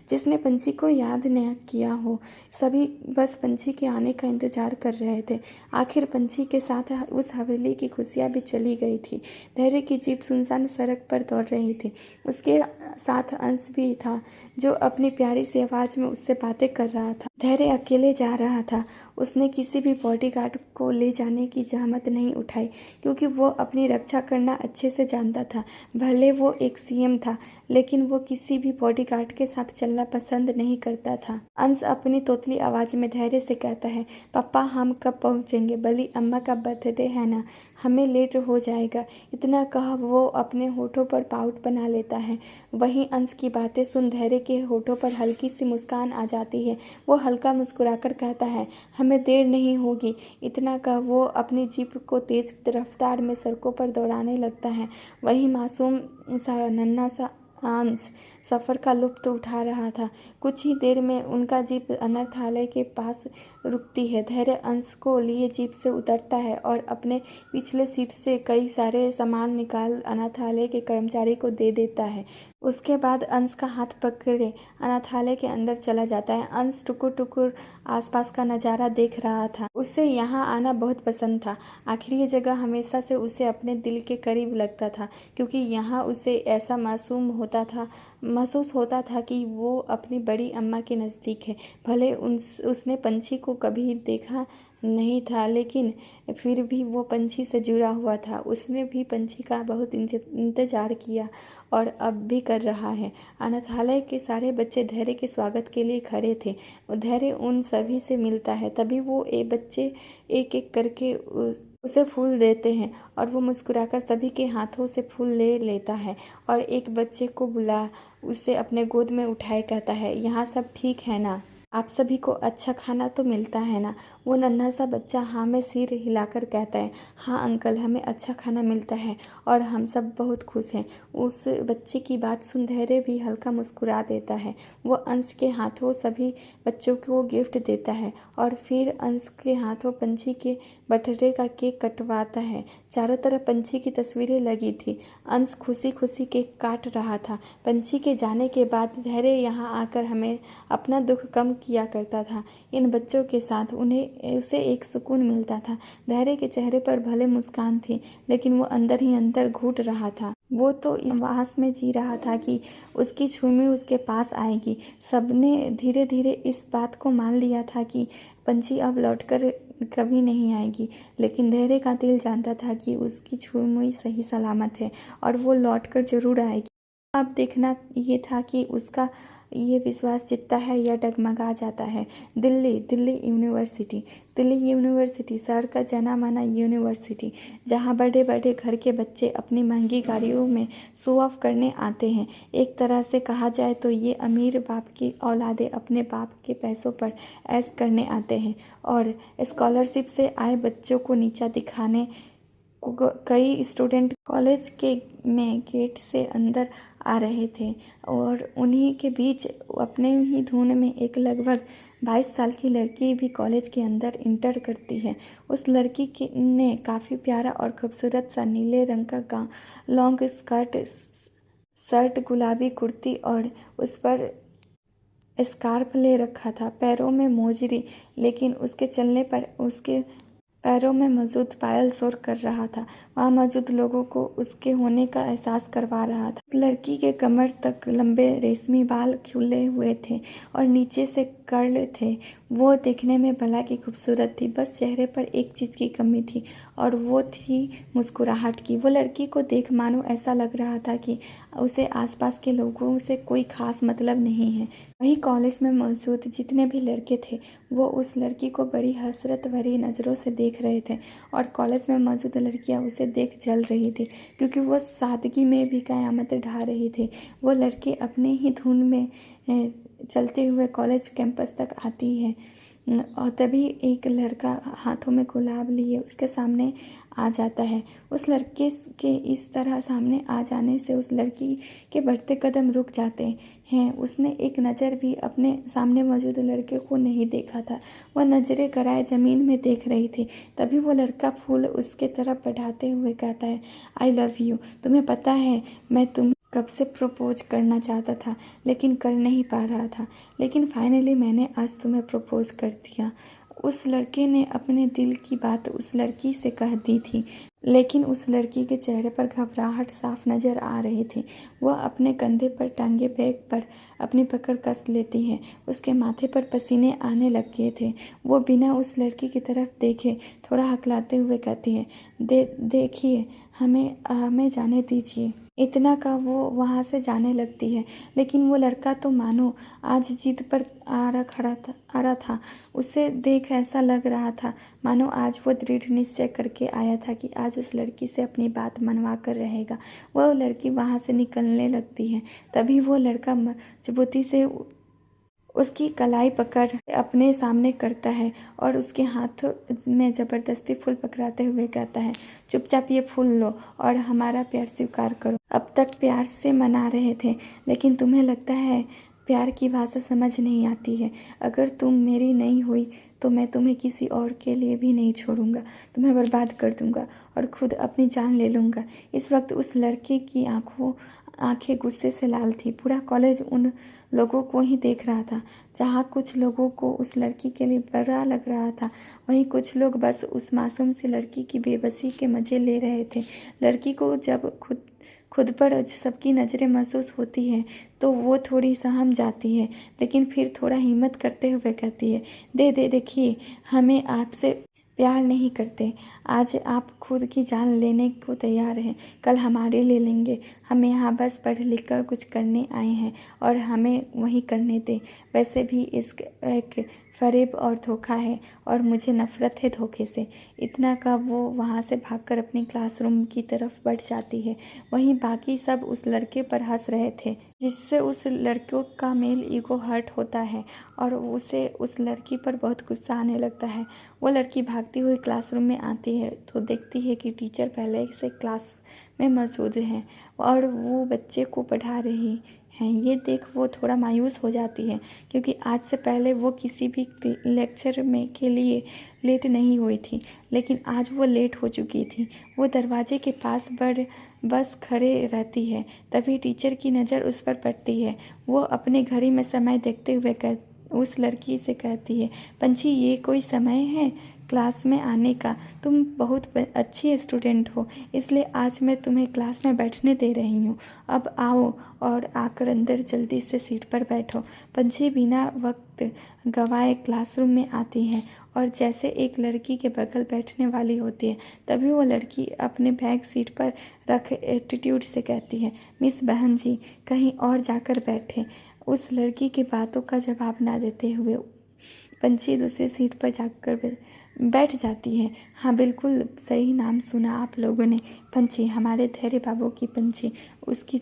जिसने पंछी को याद न किया हो। सभी बस पंछी के आने का इंतजार कर रहे थे। आखिर पंछी के साथ उस हवेली की खुशियाँ भी चली गई थी। धैर्य की जीप सुनसान सड़क पर दौड़ रही थी। उसके साथ अंश भी था, जो अपनी प्यारी सी आवाज़ में उससे बातें कर रहा था। धैर्य अकेले जा रहा था। उसने किसी भी बॉडीगार्ड को ले जाने की जहमत नहीं उठाई, क्योंकि वो अपनी रक्षा करना अच्छे से जानता था। भले वो एक सीएम था, लेकिन वो किसी भी बॉडीगार्ड के साथ चलना पसंद नहीं करता था। अंश अपनी तोतली आवाज़ में धैर्य से कहता है, पापा हम कब पहुँचेंगे? बली अम्मा का बर्थडे है ना, हमें लेट हो जाएगा। इतना कह वो अपने होठों पर पाउट बना लेता है। वहीं अंश की बातें सुन धैर्य के होठों पर हल्की सी मुस्कान आ जाती है। वो हल्का मुस्कुराकर कहता है, हमें देर नहीं होगी। इतना कह वो अपनी जीप को तेज रफ्तार में सड़कों पर दौड़ाने लगता है। वही मासूम सा नन्हा सा अंश सफ़र का लुत्फ उठा रहा था। कुछ ही देर में उनका जीप अनाथालय के पास रुकती है। धैर्य अंश को लिए जीप से उतरता है और अपने पिछले सीट से कई सारे सामान निकाल अनाथालय के कर्मचारी को दे देता है। उसके बाद अंश का हाथ पकड़े अनाथालय के अंदर चला जाता है। अंश टुकुर टुकुर आसपास का नज़ारा देख रहा था। उसे यहाँ आना बहुत पसंद था। आखिर ये जगह हमेशा से उसे अपने दिल के करीब लगता था, क्योंकि यहाँ उसे ऐसा महसूस होता था कि वो अपनी बड़ी अम्मा के नज़दीक है। भले उसने पंछी को कभी देखा नहीं था, लेकिन फिर भी वो पंछी से जुड़ा हुआ था। उसने भी पंछी का बहुत इंतजार किया और अब भी कर रहा है। अनाथालय के सारे बच्चे धैर्य के स्वागत के लिए खड़े थे। धैर्य उन सभी से मिलता है। तभी वो बच्चे एक एक करके उसे फूल देते हैं और वो मुस्कुराकर सभी के हाथों से फूल ले लेता है और एक बच्चे को बुला उसे अपने गोद में उठाए कहता है, यहाँ सब ठीक है ना? आप सभी को अच्छा खाना तो मिलता है ना? वो नन्हा सा बच्चा हाँ में सिर हिलाकर कहता है, हाँ अंकल, हमें अच्छा खाना मिलता है और हम सब बहुत खुश हैं। उस बच्चे की बात सुन धैर्य भी हल्का मुस्कुरा देता है। वो अंश के हाथों सभी बच्चों को गिफ्ट देता है और फिर अंश के हाथों पंछी के बर्थडे का केक कटवाता है। चारों तरफ पंछी की तस्वीरें लगी थी। अंश खुशी खुशी केक काट रहा था। पंछी के जाने के बाद धैर्य यहाँ आकर हमें अपना दुख कम किया करता था। इन बच्चों के साथ उसे एक सुकून मिलता था। धैर्य के चेहरे पर भले मुस्कान थी, लेकिन वो अंदर ही अंदर घुट रहा था। वो तो इस आस में जी रहा था कि उसकी छुई उसके पास आएगी। सबने धीरे धीरे इस बात को मान लिया था कि पंछी अब लौटकर कभी नहीं आएगी, लेकिन धैर्य का दिल जानता था कि उसकी छुई सही सलामत है और वो लौटकर जरूर आएगी। अब देखना ये था कि उसका ये विश्वास जीतता है या डगमगा जाता है। दिल्ली यूनिवर्सिटी शहर का जाना माना यूनिवर्सिटी, जहाँ बड़े बड़े घर के बच्चे अपनी महंगी गाड़ियों में शो ऑफ करने आते हैं। एक तरह से कहा जाए तो ये अमीर बाप की औलादें अपने बाप के पैसों पर ऐश करने आते हैं और स्कॉलरशिप से आए बच्चों को नीचा दिखाने कई स्टूडेंट कॉलेज के में गेट से अंदर आ रहे थे और उन्हीं के बीच अपने ही धुन में एक लगभग 22 साल की लड़की भी कॉलेज के अंदर इंटर करती है। उस लड़की ने काफ़ी प्यारा और खूबसूरत सा नीले रंग का लॉन्ग शर्ट, गुलाबी कुर्ती और उस पर स्कार्फ ले रखा था, पैरों में मोजरी, लेकिन उसके चलने पर उसके पैरों में मौजूद पायल शोर कर रहा था। वहाँ मौजूद लोगों को उसके होने का एहसास करवा रहा था। उस लड़की के कमर तक लंबे रेशमी बाल खुले हुए थे और नीचे से कर्ल थे। वो देखने में भला की खूबसूरत थी, बस चेहरे पर एक चीज़ की कमी थी और वो थी मुस्कुराहट की। वो लड़की को देख मानो ऐसा लग रहा था कि उसे आसपास के लोगों से कोई खास मतलब नहीं है। वहीं कॉलेज में मौजूद जितने भी लड़के थे वो उस लड़की को बड़ी हसरत भरी नज़रों से देख रहे थे और कॉलेज में मौजूद लड़कियां उसे देख जल रही थी, क्योंकि वो सादगी में भी क़यामत ढा रही थी। वो लड़की अपने ही धुन में चलते हुए कॉलेज कैंपस तक आती है और तभी एक लड़का हाथों में गुलाब लिए उसके सामने आ जाता है। उस लड़के के इस तरह सामने आ जाने से उस लड़की के बढ़ते कदम रुक जाते हैं। उसने एक नज़र भी अपने सामने मौजूद लड़के को नहीं देखा था। वह नज़रें गड़ाए ज़मीन में देख रही थी। तभी वो लड़का फूल उसके तरफ बढ़ाते हुए कहता है, आई लव यू। तुम्हें पता है मैं तुम्हें कब से प्रपोज करना चाहता था लेकिन कर नहीं पा रहा था, लेकिन फाइनली मैंने आज तुम्हें प्रपोज कर दिया। उस लड़के ने अपने दिल की बात उस लड़की से कह दी थी, लेकिन उस लड़की के चेहरे पर घबराहट साफ नज़र आ रही थी। वह अपने कंधे पर टांगे बैग पर अपनी पकड़ कस लेती है। उसके माथे पर पसीने आने लग गए थे। वो बिना उस लड़की की तरफ देखे थोड़ा हकलाते हुए कहती है, देखिए हमें जाने दीजिए। इतना का वो वहाँ से जाने लगती है, लेकिन वो लड़का तो मानो आज जिद पर आ रहा था। उसे देख ऐसा लग रहा था मानो आज वो दृढ़ निश्चय करके आया था कि आज उस लड़की से अपनी बात मनवा कर रहेगा। वह लड़की वहाँ से निकलने लगती है। तभी वो लड़का मजबूती से उसकी कलाई पकड़ अपने सामने करता है और उसके हाथ में ज़बरदस्ती फूल पकड़ाते हुए कहता है, चुपचाप ये फूल लो और हमारा प्यार स्वीकार करो। अब तक प्यार से मना रहे थे, लेकिन तुम्हें लगता है प्यार की भाषा समझ नहीं आती है। अगर तुम मेरी नहीं हुई तो मैं तुम्हें किसी और के लिए भी नहीं छोड़ूंगा। तुम्हें बर्बाद कर दूंगा और खुद अपनी जान ले लूँगा। इस वक्त उस लड़के की आंखें गुस्से से लाल थी। पूरा कॉलेज उन लोगों को ही देख रहा था। जहाँ कुछ लोगों को उस लड़की के लिए बुरा लग रहा था, वहीं कुछ लोग बस उस मासूम सी लड़की की बेबसी के मज़े ले रहे थे। लड़की को जब खुद पर सबकी नज़रें महसूस होती हैं तो वो थोड़ी सहम जाती है, लेकिन फिर थोड़ा हिम्मत करते हुए कहती है, देखिए हमें आपसे प्यार नहीं करते। आज आप खुद की जान लेने को तैयार हैं, कल हमारे ले लेंगे। हम यहाँ बस पढ़ लिख कर कुछ करने आए हैं और हमें वही करने दें। वैसे भी इश्क एक फ़रेब और धोखा है और मुझे नफ़रत है धोखे से। इतना का वो वहाँ से भागकर अपनी क्लासरूम की तरफ बढ़ जाती है। वहीं बाकी सब उस लड़के पर हंस रहे थे, जिससे उस लड़कों का मेल ईगो हर्ट होता है और उसे उस लड़की पर बहुत गुस्सा आने लगता है। वो लड़की भागती हुई क्लासरूम में आती है तो देखती है कि टीचर पहले से क्लास में मौजूद हैं और वो बच्चे को पढ़ा रही हैं। ये देख वो थोड़ा मायूस हो जाती है, क्योंकि आज से पहले वो किसी भी लेक्चर में के लिए लेट नहीं हुई थी, लेकिन आज वो लेट हो चुकी थी। वो दरवाजे के पास बस खड़े रहती है। तभी टीचर की नज़र उस पर पड़ती है। वो अपने घड़ी में समय देखते हुए उस लड़की से कहती है, पंछी ये कोई समय है क्लास में आने का? तुम बहुत अच्छी स्टूडेंट हो, इसलिए आज मैं तुम्हें क्लास में बैठने दे रही हूँ। अब आओ और आकर अंदर जल्दी से सीट पर बैठो। पंछी बिना वक्त गवाए क्लासरूम में आती है और जैसे एक लड़की के बगल बैठने वाली होती है, तभी वो लड़की अपने बैग सीट पर रख एटीट्यूड से कहती है, मिस बहन जी कहीं और जाकर बैठे। उस लड़की की बातों का जवाब ना देते हुए पंछी दूसरी सीट पर जाकर बैठ जाती है। हाँ, बिल्कुल सही नाम सुना आप लोगों ने, पंछी, हमारे धैर्य बाबू की पंछी। उनकी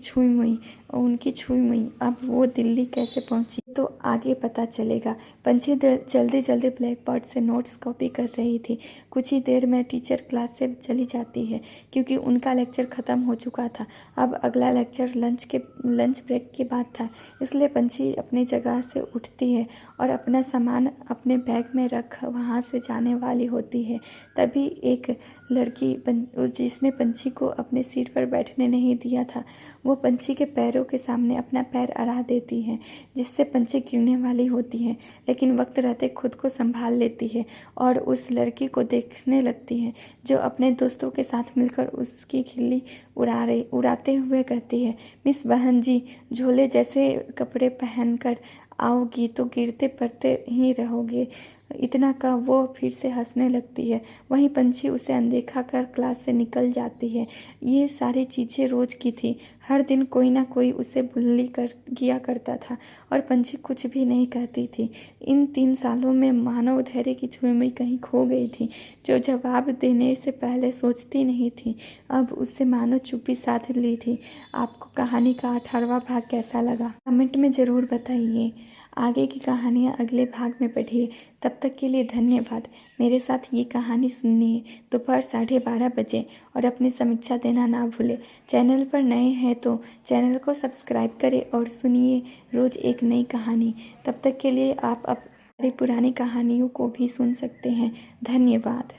छुई मुई अब वो दिल्ली कैसे पहुंची तो आगे पता चलेगा। पंछी जल्दी जल्दी ब्लैक बोर्ड से नोट्स कॉपी कर रही थी। कुछ ही देर में टीचर क्लास से चली जाती है क्योंकि उनका लेक्चर ख़त्म हो चुका था। अब अगला लेक्चर लंच ब्रेक के बाद था, इसलिए पंछी अपनी जगह से उठती है और अपना सामान अपने बैग में रख वहाँ से जाने वाली होती है। तभी एक लड़की जिसने पंछी को अपने सीट पर बैठने नहीं दिया था, वो पंछी के पैरों के सामने अपना पैर अड़ा देती है, जिससे पंछी गिरने वाली होती है, लेकिन वक्त रहते खुद को संभाल लेती है और उस लड़की को देखने लगती है जो अपने दोस्तों के साथ मिलकर उसकी खिल्ली उड़ाते हुए कहती है, मिस बहन जी, झोले जैसे कपड़े पहनकर आओगी तो गिरते पड़ते ही रहोगे। इतना कह वो फिर से हंसने लगती है। वहीं पंछी उसे अनदेखा कर क्लास से निकल जाती है। ये सारी चीज़ें रोज़ की थी। हर दिन कोई ना कोई उसे बुल्ली किया करता था और पंछी कुछ भी नहीं कहती थी। इन 3 सालों में मानव धैर्य की छुई कहीं खो गई थी, जो जवाब देने से पहले सोचती नहीं थी। अब उससे मानो चुप्पी साध ली थी। आपको कहानी का 18वां भाग कैसा लगा, कमेंट में ज़रूर बताइए। आगे की कहानियाँ अगले भाग में पढ़िए। तब तक के लिए धन्यवाद। मेरे साथ ये कहानी सुनिए दोपहर 12:30 बजे और अपनी समीक्षा देना ना भूलें। चैनल पर नए हैं तो चैनल को सब्सक्राइब करें और सुनिए रोज़ एक नई कहानी। तब तक के लिए आप अपनी पुरानी कहानियों को भी सुन सकते हैं। धन्यवाद।